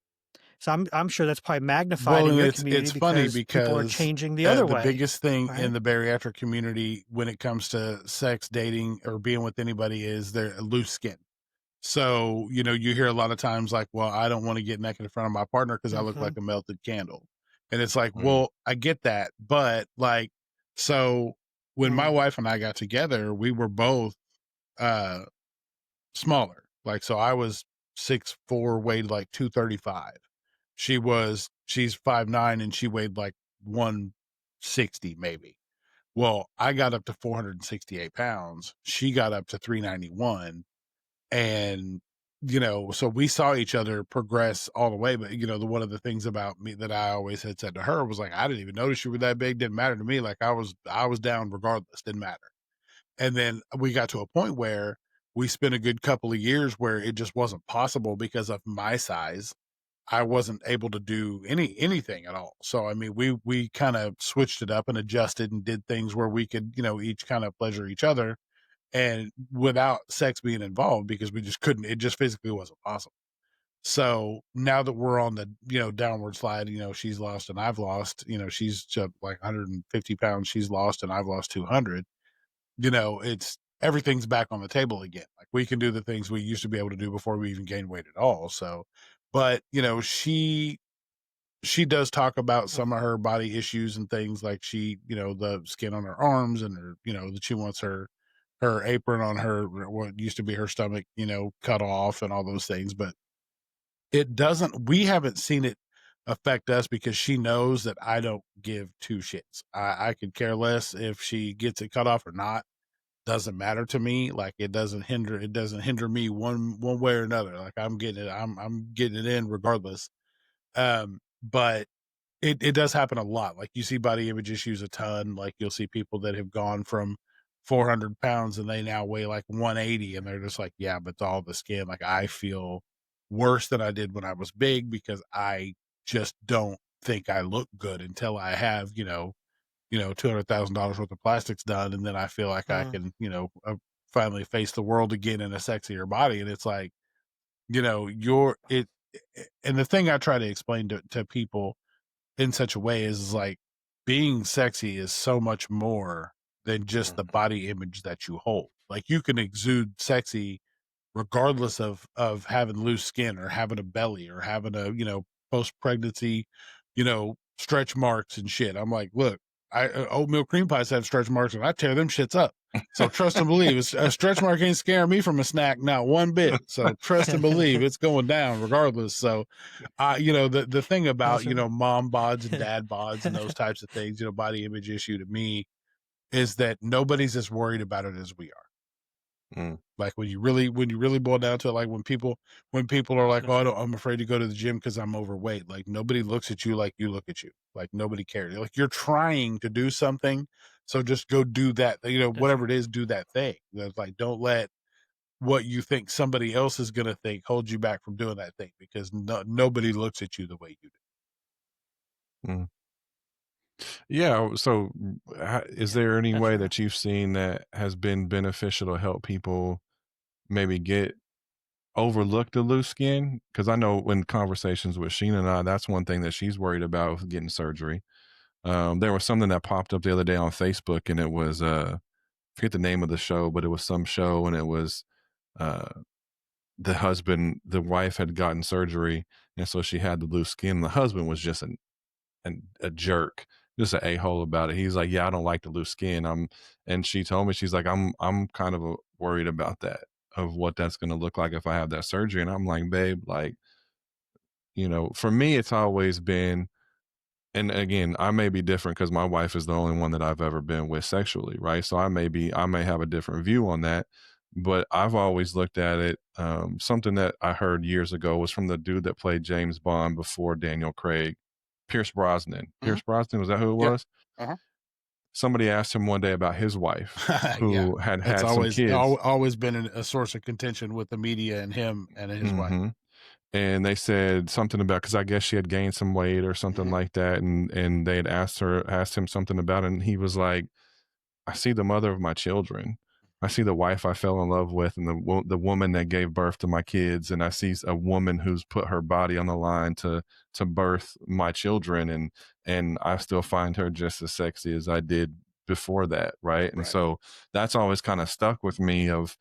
So I'm sure that's probably magnified Well, in and your it's community funny because people are because changing the other the way, biggest thing in right? the bariatric community when it comes to sex, dating, or being with anybody is their loose skin. So, you hear a lot of times like, well, I don't want to get naked in front of my partner because I look like a melted candle. And it's like, well, I get that. But like, so when my wife and I got together, we were both uh smaller. Like, so I was 6'4", weighed like 235. She's 5'9", and she weighed like 160 maybe. Well, I got up to 468 pounds. She got up to 391. And, so we saw each other progress all the way. But, one of the things about me that I always had said to her was like, I didn't even notice you were that big. Didn't matter to me. Like, I was down regardless. Didn't matter. And then we got to a point where we spent a good couple of years where it just wasn't possible because of my size. I wasn't able to do anything at all. So I mean, we kind of switched it up and adjusted and did things where we could, each kind of pleasure each other and without sex being involved, because we just couldn't. It just physically wasn't possible. So now that we're on the, downward slide, she's lost and I've lost, she's just like 150 pounds. She's lost and I've lost 200. It's everything's back on the table again. Like, we can do the things we used to be able to do before we even gained weight at all. So, but she does talk about some of her body issues and things, like the skin on her arms and her, that she wants her apron on her, what used to be her stomach, cut off and all those things. But we haven't seen it affect us because she knows that I don't give two shits. I could care less if she gets it cut off or not. doesn't matter to me. Like it doesn't hinder me one way or another. Like I'm getting it in regardless. But it does happen a lot. Like you see body image issues a ton. Like you'll see people that have gone from 400 pounds and they now weigh like 180 and they're just like, yeah, but it's all the skin. Like I feel worse than I did when I was big because I just don't think I look good until I have, $200,000 worth of plastics done. And then I feel like I can, finally face the world again in a sexier body. And it's like, and the thing I try to explain to people in such a way is like being sexy is so much more than just the body image that you hold. Like you can exude sexy regardless of having loose skin or having a belly or having a post pregnancy stretch marks and shit. I'm like, look, oatmeal cream pies have stretch marks and I tear them shits up. So trust and believe, a stretch mark ain't scaring me from a snack, not one bit. So trust and believe it's going down regardless. So the thing about mom bods and dad bods and those types of things, body image issue to me is that nobody's as worried about it as we are. Like when you really boil down to it, like when people are like, oh, I'm afraid to go to the gym because I'm overweight. Like nobody looks at you like you look at you. Like nobody cares. Like you're trying to do something, so just go do that. Whatever it is, do that thing. Like don't let what you think somebody else is going to think hold you back from doing that thing because nobody looks at you the way you do. Yeah. So is there any way that you've seen that has been beneficial to help people maybe overlook the loose skin? Because I know in conversations with Sheena and I, that's one thing that she's worried about with getting surgery. There was something that popped up the other day on Facebook, and it was forget the name of the show, but it was some show, and it was the wife had gotten surgery, and so she had the loose skin. The husband was just a jerk, just an a-hole about it. He's like, yeah, I don't like the loose skin. And she told me, she's like, I'm kind of worried about that, of what that's going to look like if I have that surgery. And I'm like, babe, like, for me, it's always been, and again, I may be different because my wife is the only one that I've ever been with sexually, right? So I may have a different view on that, but I've always looked at it. Something that I heard years ago was from the dude that played James Bond before Daniel Craig, Pierce Brosnan. Pierce Brosnan, was that who it was? Uh-huh. Somebody asked him one day about his wife, who had some kids. Always been a source of contention with the media and him and his wife. And they said something about, because I guess she had gained some weight or something like that, and they had asked him something about it, and he was like, I see the mother of my children. I see the wife I fell in love with, and the woman that gave birth to my kids, and I see a woman who's put her body on the line to birth my children, and I still find her just as sexy as I did before that, right? And so that's always kind of stuck with me of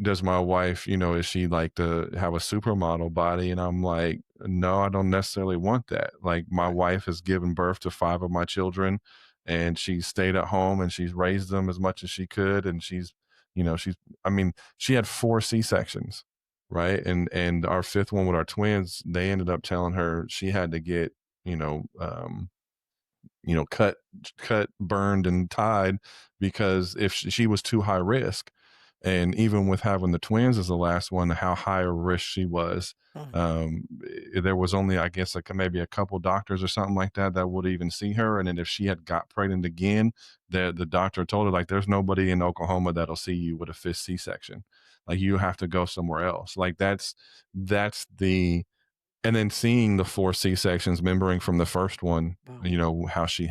does my wife, is she like to have a supermodel body? And I'm like, no, I don't necessarily want that. Like my wife has given birth to 5 of my children, and she stayed at home and she's raised them as much as she could. And she had 4 C-sections, right? And our 5th one with our twins, they ended up telling her she had to get, cut, burned, and tied, because if she was too high risk. And even with having the twins as the last one, how high a risk she was, there was only, I guess, like maybe a couple doctors or something like that would even see her. And then if she had got pregnant again, the doctor told her, like, there's nobody in Oklahoma that'll see you with a 5th C-section. Like, you have to go somewhere else. Like that's the. And then seeing the 4 C-sections, remembering from the first one, how she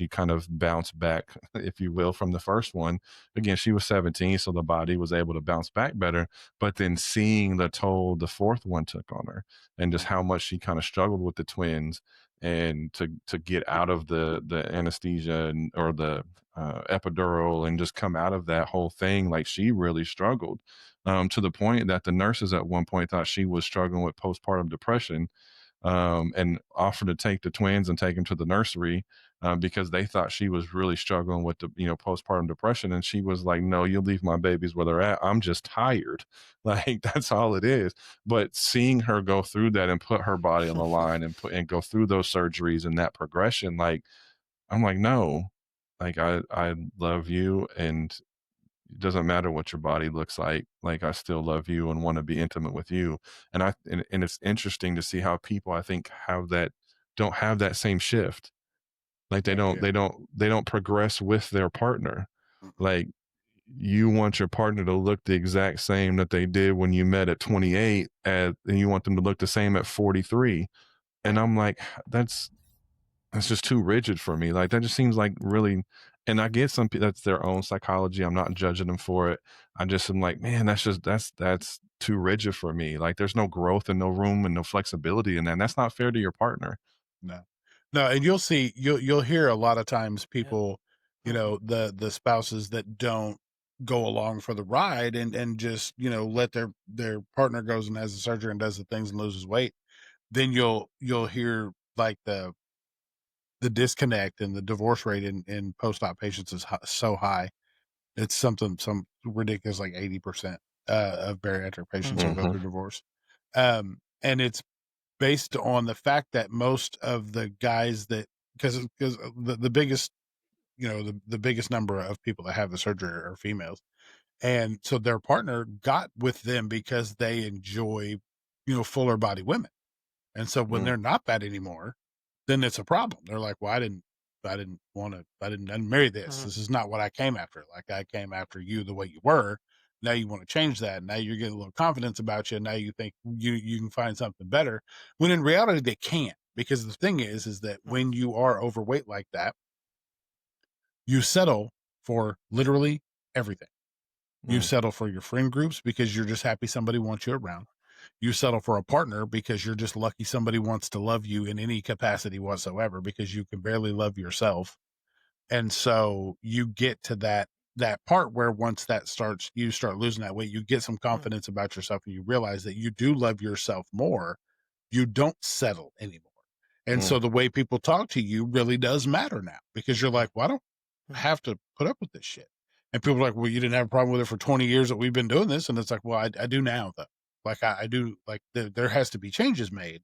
kind of bounced back, if you will, from the first one. Again, she was 17, so the body was able to bounce back better. But then seeing the toll the 4th one took on her, and just how much she kind of struggled with the twins, and to get out of the anesthesia or the epidural, and just come out of that whole thing, like she really struggled. To the point that the nurses at one point thought she was struggling with postpartum depression, and offered to take the twins and take them to the nursery, because they thought she was really struggling with the postpartum depression. And she was like, no, you leave my babies where they're at. I'm just tired. Like, that's all it is. But seeing her go through that and put her body on the line and go through those surgeries and that progression, like, I'm like, no, Like I love you, and it doesn't matter what your body looks like. Like I still love you and want to be intimate with you. And it's interesting to see how people, I think, don't have that same shift. Like Oh, yeah. they don't progress with their partner. Mm-hmm. Like you want your partner to look the exact same that they did when you met at 28, and you want them to look the same at 43. And I'm like, that's just too rigid for me. Like that just seems like really, and I get some that's their own psychology. I'm not judging them for it. I just am like, man, that's too rigid for me. Like there's no growth and no room and no flexibility in that. And that's not fair to your partner. No, no, and you'll hear a lot of times people, the spouses that don't go along for the ride and just let their partner goes and has the surgery and does the things and loses weight. Then you'll hear like the disconnect and the divorce rate in post-op patients is so high. It's some ridiculous, like 80% of bariatric patients will go through divorce. And it's based on the fact that most of the guys that, because the biggest, the biggest number of people that have the surgery are females. And so their partner got with them because they enjoy, fuller body women. And so when they're not that anymore, then it's a problem. They're like, well, I didn't marry this. This is not what I came after. Like I came after you the way you were. Now you want to change that. Now you're getting a little confidence about you. Now you think you can find something better. When in reality they can't, because the thing is that when you are overweight like that, you settle for literally everything. You settle for your friend groups because you're just happy somebody wants you around. You settle for a partner because you're just lucky somebody wants to love you in any capacity whatsoever, because you can barely love yourself. And so you get to that part where once that starts, you start losing that weight, you get some confidence about yourself and you realize that you do love yourself more. You don't settle anymore. And so the way people talk to you really does matter now, because you're like, well, I don't have to put up with this shit. And people are like, well, you didn't have a problem with it for 20 years that we've been doing this. And it's like, well, I do now though. Like I do, like there has to be changes made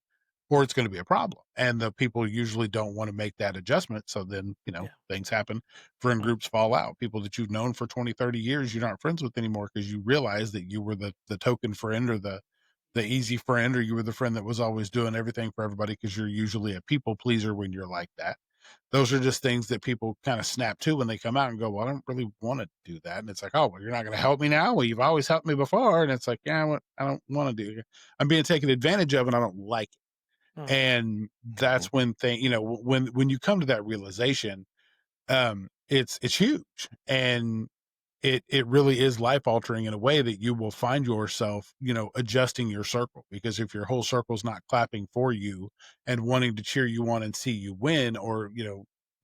or it's going to be a problem. And the people usually don't want to make that adjustment. So then, things happen. Friend groups fall out. People that you've known for 20, 30 years, you're not friends with anymore because you realize that you were the token friend or the easy friend, or you were the friend that was always doing everything for everybody, because you're usually a people pleaser when you're like that. Those are just things that people kind of snap to when they come out and go, well, I don't really want to do that. And it's like, oh, well, you're not going to help me now? Well, you've always helped me before. And it's like, yeah, I don't want to do it. I'm being taken advantage of and I don't like it. And that's when when you come to that realization, it's huge. And it really is life altering in a way that you will find yourself, adjusting your circle, because if your whole circle's not clapping for you and wanting to cheer you on and see you win, or,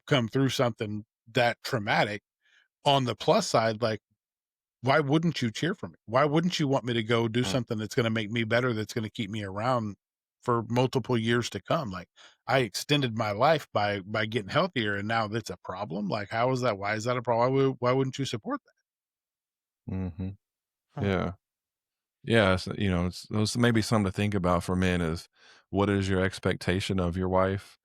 come through something that traumatic, on the plus side, like, why wouldn't you cheer for me? Why wouldn't you want me to go do something that's going to make me better, that's going to keep me around for multiple years to come? Like, I extended my life by getting healthier, and now that's a problem. Like, how is that? Why is that a problem? Why wouldn't you support that? Yeah. Yeah. So, it's maybe something to think about for men is, what is your expectation of your wife?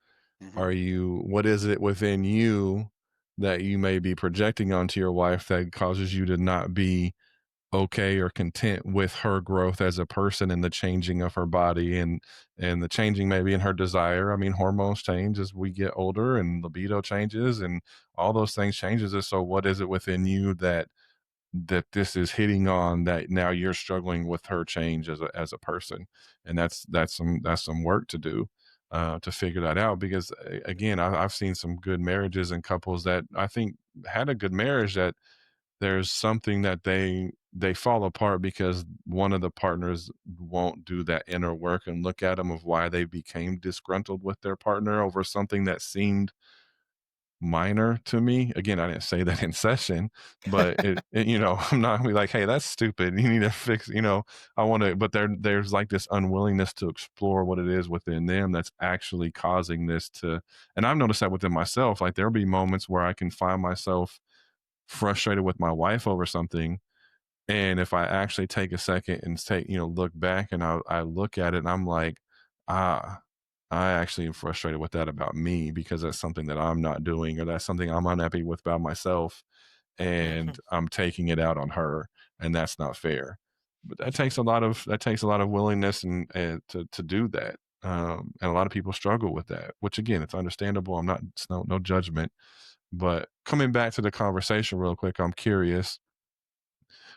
What is it within you that you may be projecting onto your wife that causes you to not be okay or content with her growth as a person and the changing of her body and the changing maybe in her desire? I mean, hormones change as we get older and libido changes and all those things changes. And so what is it within you that this is hitting on that now you're struggling with her change as a person? And that's some work to do to figure that out, because again, I've seen some good marriages and couples that I think had a good marriage, that there's something that they fall apart because one of the partners won't do that inner work and look at them of why they became disgruntled with their partner over something that seemed minor to me. Again, I didn't say that in session, but I'm not gonna be like, hey, that's stupid, you need to fix, I want to, but there's like this unwillingness to explore what it is within them that's actually causing this to. And I've noticed that within myself. Like there'll be moments where I can find myself frustrated with my wife over something, and if I actually take a second and look back and I look at it and I'm like, I actually am frustrated with that about me because that's something that I'm not doing, or that's something I'm unhappy with by myself, and I'm taking it out on her, and that's not fair. But that takes a lot of willingness and to do that. And a lot of people struggle with that, which again, it's understandable. It's no judgment. But coming back to the conversation real quick, I'm curious,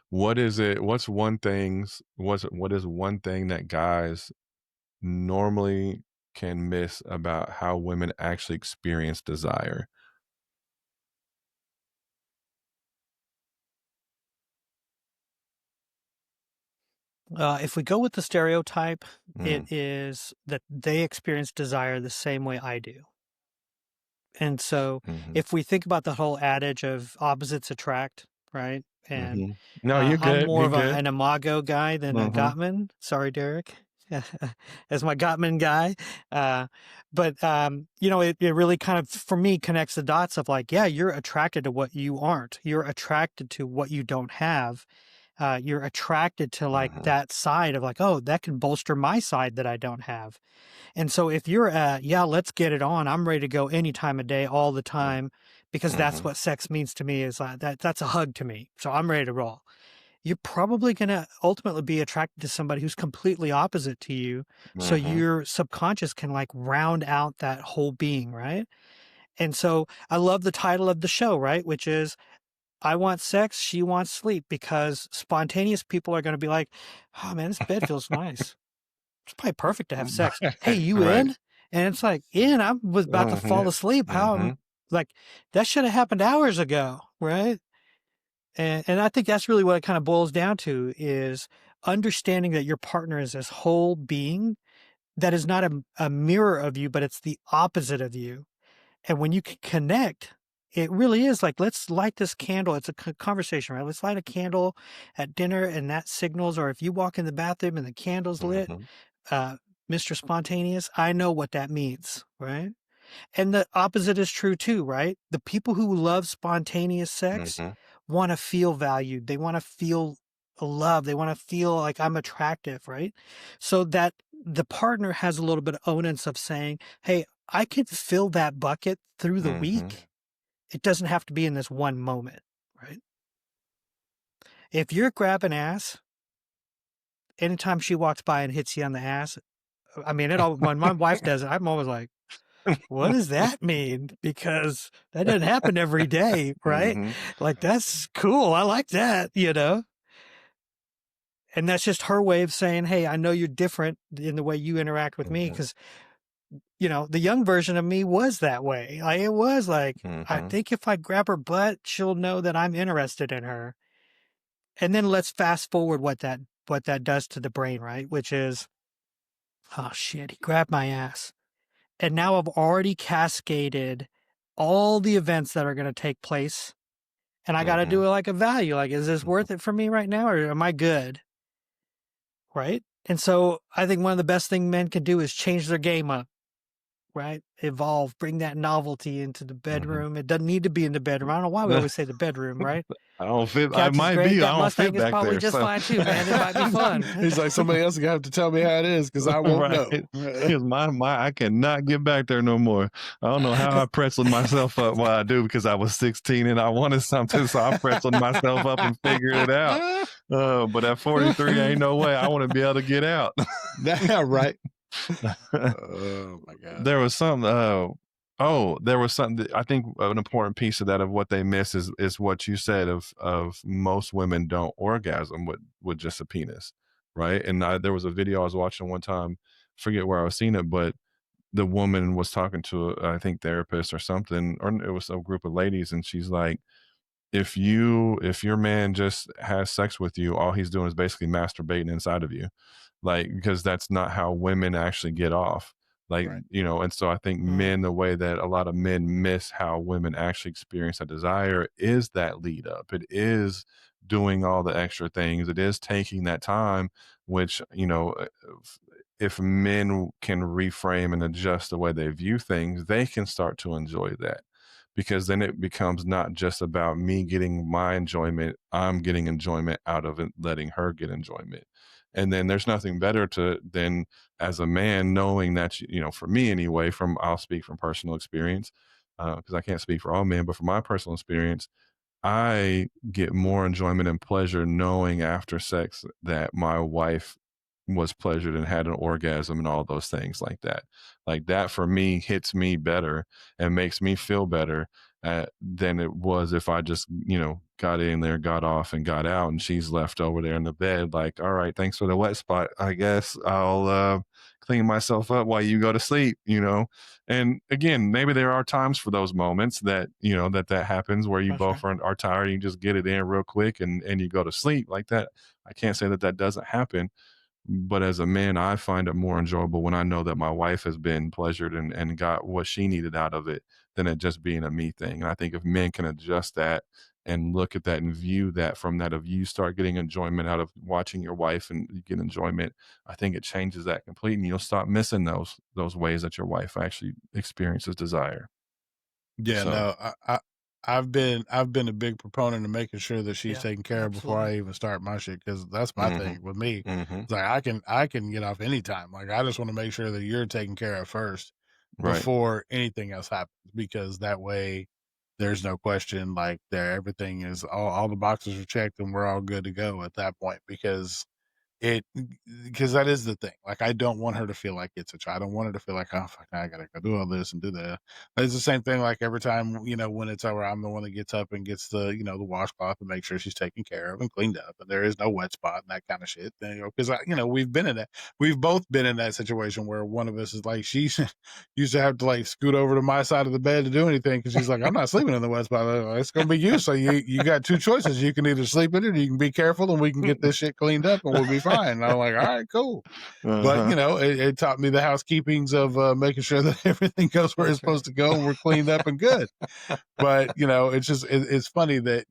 what is one thing that guys normally can miss about how women actually experience desire? If we go with the stereotype, Mm. it is that they experience desire the same way I do. And so if we think about the whole adage of opposites attract, right? And No, you're I'm good. more You're of good. an Imago guy than a Gottman. Sorry, Derek, as my Gottman guy. But it really kind of, for me, connects the dots of like, yeah, you're attracted to what you aren't. You're attracted to what you don't have. You're attracted to like that side of like, oh, that can bolster my side that I don't have. And so if you're yeah, let's get it on. I'm ready to go any time of day, all the time, because that's what sex means to me, is that's a hug to me. So I'm ready to roll. You're probably going to ultimately be attracted to somebody who's completely opposite to you. So your subconscious can like round out that whole being, right? And so I love the title of the show, right? Which is, I want sex, she wants sleep, because spontaneous people are going to be like, oh man, this bed feels nice. It's probably perfect to have sex. Hey, you Right. in? And it's like, in, I was about to fall asleep. How, like, that should have happened hours ago, right? And I think that's really what it kind of boils down to, is understanding that your partner is this whole being that is not a mirror of you, but it's the opposite of you. And when you can connect, it really is like, let's light this candle. It's a conversation, right? Let's light a candle at dinner, and that signals, or if you walk in the bathroom and the candle's lit, Mr. Spontaneous, I know what that means, right? And the opposite is true too, right? The people who love spontaneous sex want to feel valued. They want to feel love. They want to feel like I'm attractive, right? So that the partner has a little bit of onus of saying, hey, I can fill that bucket through the week. It doesn't have to be in this one moment, right? If you're grabbing ass, anytime she walks by and hits you on the ass, I mean, when my wife does it, I'm always like, what does that mean? Because that doesn't happen every day, right? Like, that's cool. I like that, And that's just her way of saying, hey, I know you're different in the way you interact with me, because, the young version of me was that way. Like, it was like, I think if I grab her butt, she'll know that I'm interested in her. And then let's fast forward what that does to the brain, right? Which is, oh shit, he grabbed my ass. And now I've already cascaded all the events that are going to take place. And I got to do it like a value. Like, is this worth it for me right now, or am I good? Right? And so I think one of the best things men can do is change their game up, right? Evolve, bring that novelty into the bedroom. It doesn't need to be in the bedroom. I don't know why we always say the bedroom, right? I don't fit. Couch I is might great. be. That I don't Mustang fit is back probably there. just So. fine too, man. It might be fun. He's like, somebody else is gonna have to tell me how it is, because I won't know. Because I cannot get back there no more. I don't know how I pretzeled myself up while I do, because I was 16 and I wanted something, so I pretzeled myself up and figured it out. But at 43, ain't no way. I want to be able to get out. Yeah, right. Oh my God. There was something. There was something that I think an important piece of that, of what they miss, is what you said of most women don't orgasm with just a penis, right? And there was a video I was watching one time, forget where I was seeing it, but the woman was talking to I think therapist or something, or it was a group of ladies, and she's like, if your man just has sex with you, all he's doing is basically masturbating inside of you, like, because that's not how women actually get off. Like, Right. And so I think men, the way that a lot of men miss how women actually experience a desire is that lead up. It is doing all the extra things. It is taking that time, which, if men can reframe and adjust the way they view things, they can start to enjoy that. Because then it becomes not just about me getting my enjoyment, I'm getting enjoyment out of it, letting her get enjoyment. And then there's nothing better than as a man knowing that, for me anyway, I'll speak from personal experience, because I can't speak for all men, but from my personal experience, I get more enjoyment and pleasure knowing after sex that my wife was pleasured and had an orgasm and all those things like that. Like that for me hits me better and makes me feel better than it was if I just, got in there, got off and got out and she's left over there in the bed. Like, all right, thanks for the wet spot. I guess I'll clean myself up while you go to sleep, And again, maybe there are times for those moments that, that happens where you both are tired and you just get it in real quick and you go to sleep like that. I can't say that doesn't happen. But as a man, I find it more enjoyable when I know that my wife has been pleasured and got what she needed out of it than it just being a me thing. And I think if men can adjust that and look at that and view that from that, if you start getting enjoyment out of watching your wife and you get enjoyment, I think it changes that completely. And you'll stop missing those ways that your wife actually experiences desire. Yeah, So. no, I've been a big proponent of making sure that she's taken care of before I even start my shit, because that's my thing with me. It's like I can get off anytime. Like I just want to make sure that you're taken care of first before anything else happens, because that way there's no question. Like everything is all the boxes are checked and we're all good to go at that point, because that is the thing. Like, I don't want her to feel like it's a child. I don't want her to feel like, oh, fuck, now I gotta go do all this and do that. It's the same thing. Like every time, when it's over, I'm the one that gets up and gets the, the washcloth and make sure she's taken care of and cleaned up, and there is no wet spot and that kind of shit. Because we've been in that. We've both been in that situation where one of us is like, she used to have to like scoot over to my side of the bed to do anything, because she's like, I'm not sleeping in the wet spot. It's gonna be you. So you got two choices. You can either sleep in it, or you can be careful, and we can get this shit cleaned up, and we'll be fine. And I'm like, all right, cool. But it taught me the housekeepings of making sure that everything goes where it's supposed to go and we're cleaned up and good. But it's just it's funny that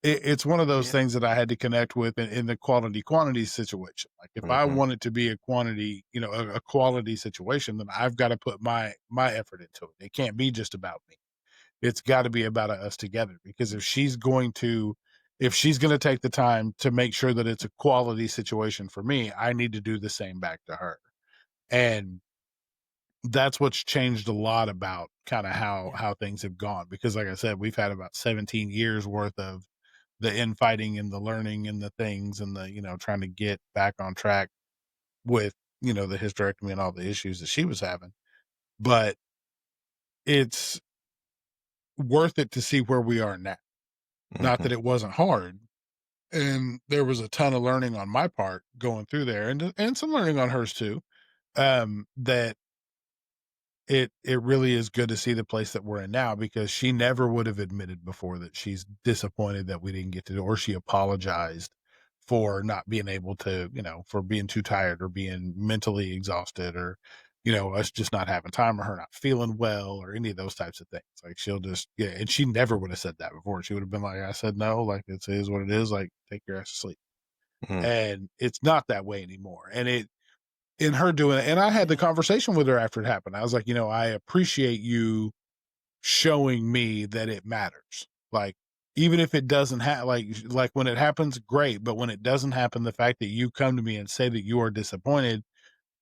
it's one of those things that I had to connect with in the quantity situation. Like if I want it to be a quantity, a quality situation, then I've got to put my effort into it. It can't be just about me. It's got to be about us together, because if she's going to take the time to make sure that it's a quality situation for me, I need to do the same back to her. And that's what's changed a lot about kind of how things have gone, because like I said, we've had about 17 years worth of the infighting and the learning and the things and the, trying to get back on track with, the hysterectomy and all the issues that she was having. But it's worth it to see where we are now. Not that it wasn't hard. And there was a ton of learning on my part going through there, and some learning on hers too. That it really is good to see the place that we're in now, because she never would have admitted before that she's disappointed that we didn't get to do, or she apologized for not being able to, for being too tired or being mentally exhausted, or, us just not having time, or her not feeling well, or any of those types of things. Like she'll just, and she never would have said that before. She would have been like, I said no, like it is what it is, like take your ass to sleep. And it's not that way anymore. And in her doing it, and I had the conversation with her after it happened. I was like, I appreciate you showing me that it matters. Like, even if it doesn't like when it happens, great. But when it doesn't happen, the fact that you come to me and say that you are disappointed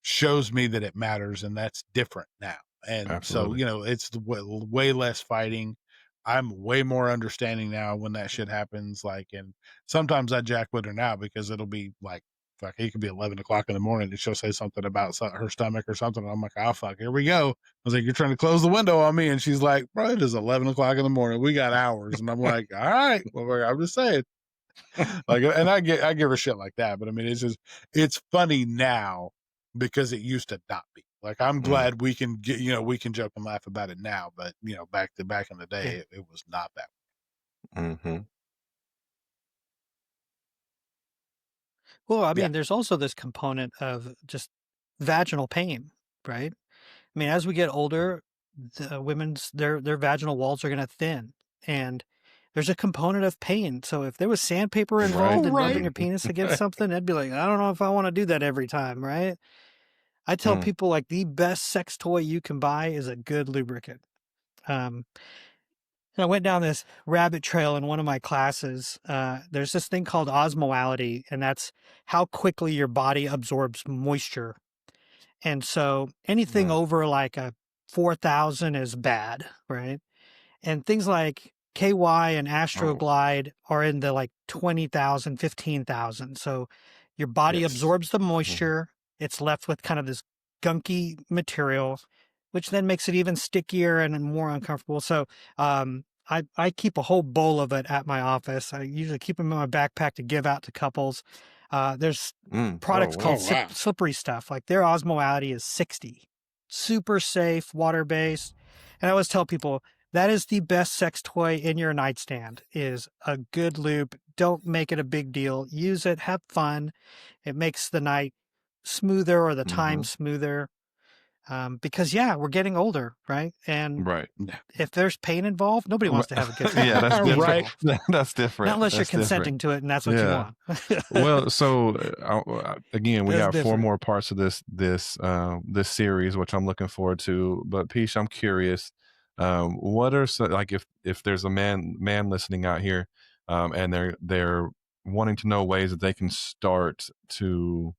shows me that it matters, and that's different now. And Absolutely. so, it's way less fighting. I'm way more understanding now when that shit happens. Like, and sometimes I jack with her now, because it'll be like, fuck, it could be 11 o'clock in the morning and she'll say something about her stomach or something. And I'm like, oh, fuck, here we go. I was like, you're trying to close the window on me. And she's like, bro, it is 11 o'clock in the morning. We got hours. And I'm like, all right, well, I'm just saying. Like, and I give her shit like that. But I mean, it's funny now, because it used to not be. Like, I'm glad we can get, we can joke and laugh about it now. But, back in the day, it was not that way. Well, I mean, there's also this component of just vaginal pain, right? I mean, as we get older, the women's their vaginal walls are going to thin, and there's a component of pain. So if there was sandpaper involved in rubbing your penis against something, I'd be like, I don't know if I want to do that every time, right? I tell people, like, the best sex toy you can buy is a good lubricant. And I went down this rabbit trail in one of my classes. There's this thing called osmolality, and that's how quickly your body absorbs moisture. And so anything over like a 4,000 is bad, right? And things like KY and Astroglide are in the like 20,000, 15,000. So your body absorbs the moisture. It's left with kind of this gunky material, which then makes it even stickier and more uncomfortable. So I keep a whole bowl of it at my office. I usually keep them in my backpack to give out to couples. There's products called slippery stuff. Like their osmolality is 60. Super safe, water-based. And I always tell people, that is the best sex toy in your nightstand, is a good lube. Don't make it a big deal. Use it. Have fun. It makes the night smoother or the time smoother. Because, we're getting older, right? And if there's pain involved, nobody wants to have a good time. Yeah, that's different. Right. That's different. Not unless you're consenting to it and that's what you want. Well, so again, we got 4 more parts of this series, which I'm looking forward to. But Piyush, I'm curious, what are like if there's a man listening out here, and they're wanting to know ways that they can start to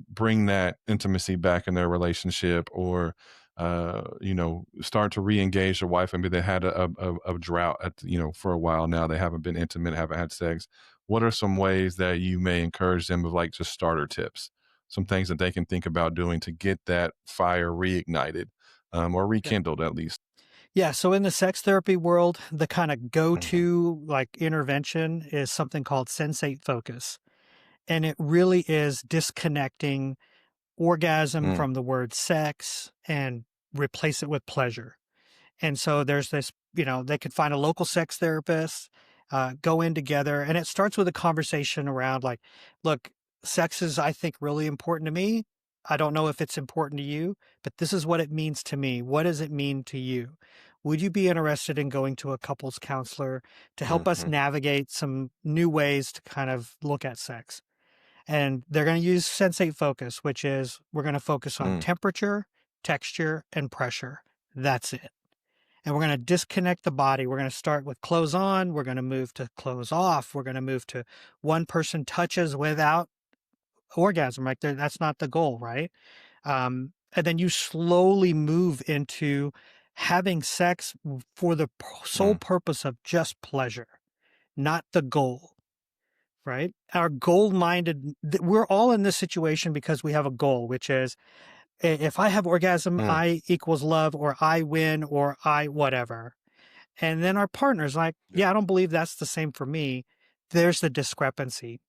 bring that intimacy back in their relationship, or start to re-engage their wife. Maybe they had a drought for a while now. They haven't been intimate, haven't had sex. What are some ways that you may encourage them of like just starter tips, some things that they can think about doing to get that fire reignited, or rekindled at least? Yeah. So in the sex therapy world, the kind of go-to like intervention is something called sensate focus. And it really is disconnecting orgasm from the word sex and replace it with pleasure. And so there's this, they could find a local sex therapist, go in together. And it starts with a conversation around like, look, sex is, I think, really important to me. I don't know if it's important to you, but this is what it means to me. What does it mean to you? Would you be interested in going to a couples counselor to help us navigate some new ways to kind of look at sex? And they're going to use sensate focus, which is we're going to focus on temperature, texture, and pressure. That's it. And we're going to disconnect the body. We're going to start with clothes on. We're going to move to clothes off. We're going to move to one person touches without orgasm. Right there, that's not the goal, right? And then you slowly move into having sex for the sole purpose of just pleasure, not the goal. Right? Our goal-minded, we're all in this situation because we have a goal, which is if I have orgasm, I equals love, or I win, or I whatever. And then our partner's like, I don't believe that's the same for me. There's the discrepancy.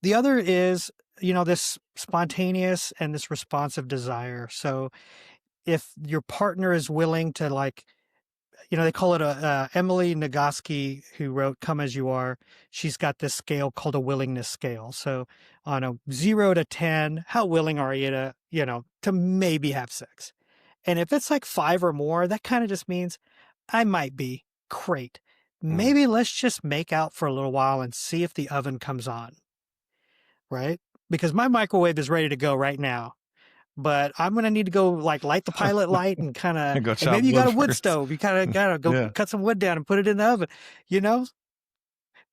The other is, this spontaneous and this responsive desire. So if your partner is willing to like, they call it Emily Nagoski, who wrote Come As You Are. She's got this scale called a willingness scale. So on a 0 to 10, how willing are you to maybe have sex? And if it's like 5 or more, that kind of just means I might be. Great. Maybe let's just make out for a little while and see if the oven comes on. Right? Because my microwave is ready to go right now. But I'm going to need to go like light the pilot light and kind of, and maybe you got a wood stove. You kind of got to go cut some wood down and put it in the oven,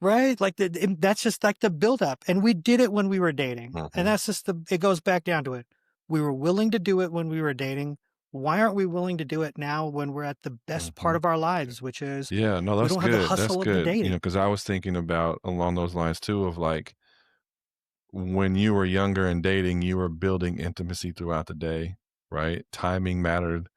right? Like that's just like the buildup. And we did it when we were dating. And that's just it goes back down to it. We were willing to do it when we were dating. Why aren't we willing to do it now when we're at the best part of our lives, which is that's we don't good. have the hustle of the dating. Because I was thinking about along those lines too, of like, when you were younger and dating, you were building intimacy throughout the day, right? Timing mattered,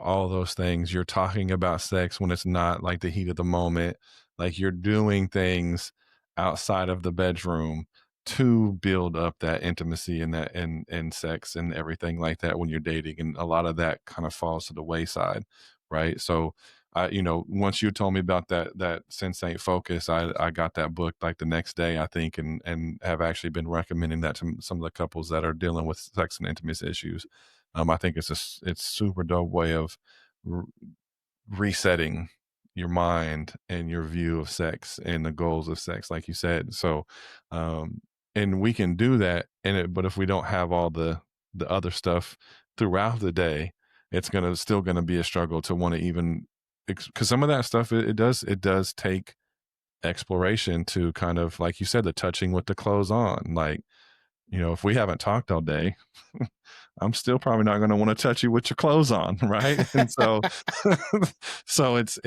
all those things. You're talking about sex when it's not like the heat of the moment. Like you're doing things outside of the bedroom to build up that intimacy and that and sex and everything like that when you're dating. And a lot of that kind of falls to the wayside, right? So once you told me about that sensate focus, I got that book like the next day, I think, and have actually been recommending that to some of the couples that are dealing with sex and intimacy issues. I think it's super dope way of resetting your mind and your view of sex and the goals of sex, like you said. So, and we can do that but if we don't have all the other stuff throughout the day, it's still gonna be a struggle to want to even because some of that stuff, it does take exploration to kind of, like you said, the touching with the clothes on. Like, if we haven't talked all day, I'm still probably not going to want to touch you with your clothes on, right? And so, so it's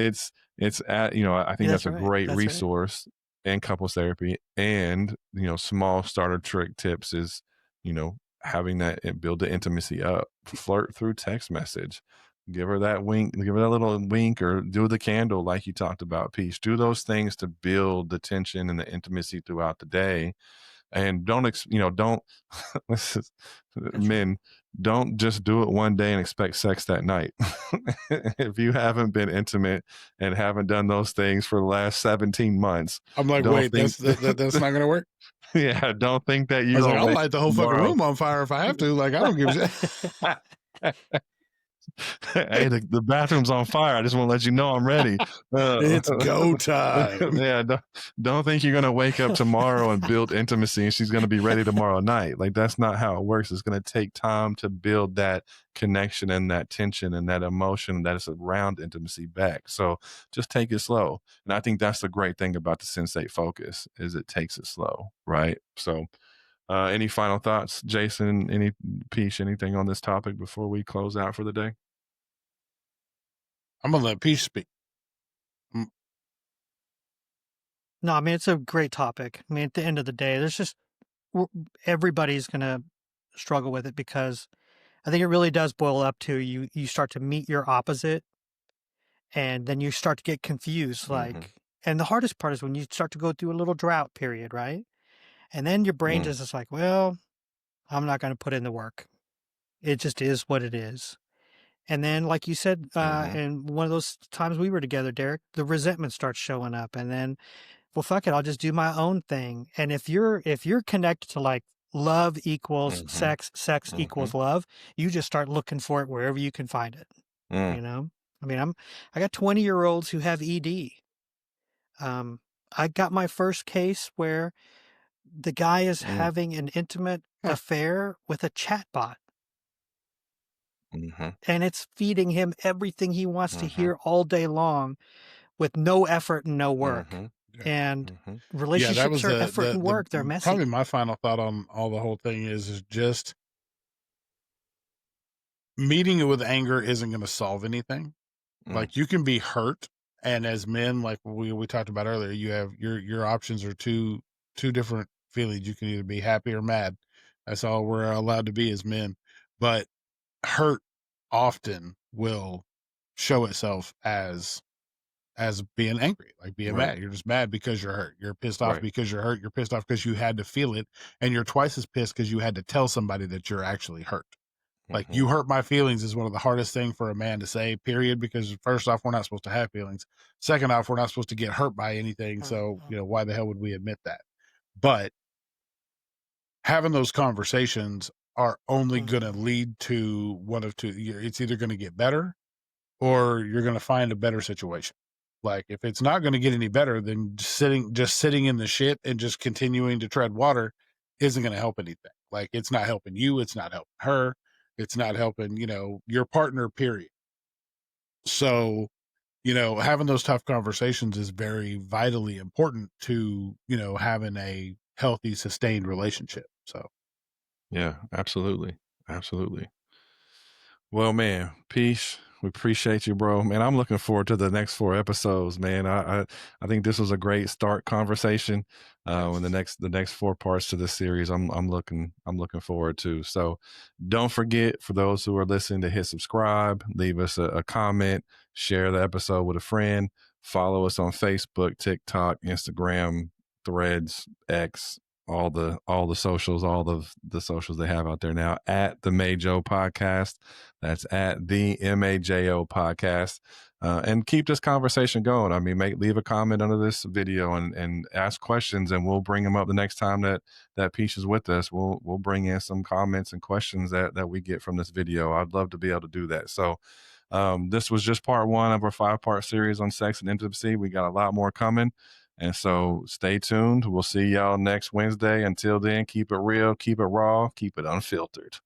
at, I think that's a great resource in couples therapy. And small starter trick tips is, having that build the intimacy up, flirt through text message, give her that wink, give her that little wink, or do the candle like you talked about, Peach. Do those things to build the tension and the intimacy throughout the day. And don't men, don't just do it one day and expect sex that night. If you haven't been intimate and haven't done those things for the last 17 months, I'm like, wait, that's not going to work. Yeah, don't think that you. I'll light the whole fucking room on fire if I have to. Like, I don't give a shit. Hey, the bathroom's on fire. I just want to let you know I'm ready. It's go time. Yeah, don't think you're going to wake up tomorrow and build intimacy and she's going to be ready tomorrow night. Like, that's not how it works. It's going to take time to build that connection and that tension and that emotion that is around intimacy back. So just take it slow. And I think that's the great thing about the Sensate Focus is it takes it slow, right? So any final thoughts, Jason, Peach, anything on this topic before we close out for the day? I'm going to let Peach speak. No, I mean, it's a great topic. I mean, at the end of the day, everybody's going to struggle with it because I think it really does boil up to you start to meet your opposite and then you start to get confused. And the hardest part is when you start to go through a little drought period, right? And then your brain just is like, well, I'm not going to put in the work. It just is what it is. And then, like you said, and one of those times we were together, Derek, the resentment starts showing up. And then, well, fuck it, I'll just do my own thing. And if you're connected to like love equals sex equals love, you just start looking for it wherever you can find it. I mean, I got 20-year-olds who have ED. I got my first case where the guy is having an intimate affair with a chatbot. And it's feeding him everything he wants to hear all day long with no effort and no work. And relationships are effort and work. They're messy. Probably my final thought on all the whole thing is just meeting it with anger isn't going to solve anything. Like, you can be hurt. And as men, like we talked about earlier, you have your options are two different feelings. You can either be happy or mad. That's all we're allowed to be as men. But hurt often will show itself as being angry, like being mad. You're just mad because you're hurt. You're pissed off because you're hurt. You're pissed off because you had to feel it. And you're twice as pissed because you had to tell somebody that you're actually hurt. Like, you hurt my feelings is one of the hardest things for a man to say, period, because first off, we're not supposed to have feelings. Second off, we're not supposed to get hurt by anything. So, why the hell would we admit that? But having those conversations are only going to lead to one of two. It's either going to get better or you're going to find a better situation. Like, if it's not going to get any better, then just sitting in the shit and just continuing to tread water isn't going to help anything. Like, it's not helping you. It's not helping her. It's not helping, your partner, period. So, having those tough conversations is very vitally important to, having a healthy, sustained relationship. So. Yeah, absolutely. Absolutely. Well, man, Peace, we appreciate you, bro. Man, I'm looking forward to the next 4 episodes, man. I think this was a great start conversation. And the next 4 parts to this series, I'm looking forward to. So don't forget, for those who are listening, to hit subscribe, leave us a comment, share the episode with a friend, follow us on Facebook, TikTok, Instagram, Threads, X, all the socials, all the socials they have out there now, at the MAJO Podcast. That's at the MAJO Podcast. And keep this conversation going. I mean, leave a comment under this video and ask questions, and we'll bring them up the next time that Peach is with us. We'll bring in some comments and questions that we get from this video. I'd love to be able to do that. So this was just part 1 of our 5-part series on sex and intimacy. We got a lot more coming. And so stay tuned. We'll see y'all next Wednesday. Until then, keep it real, keep it raw, keep it unfiltered.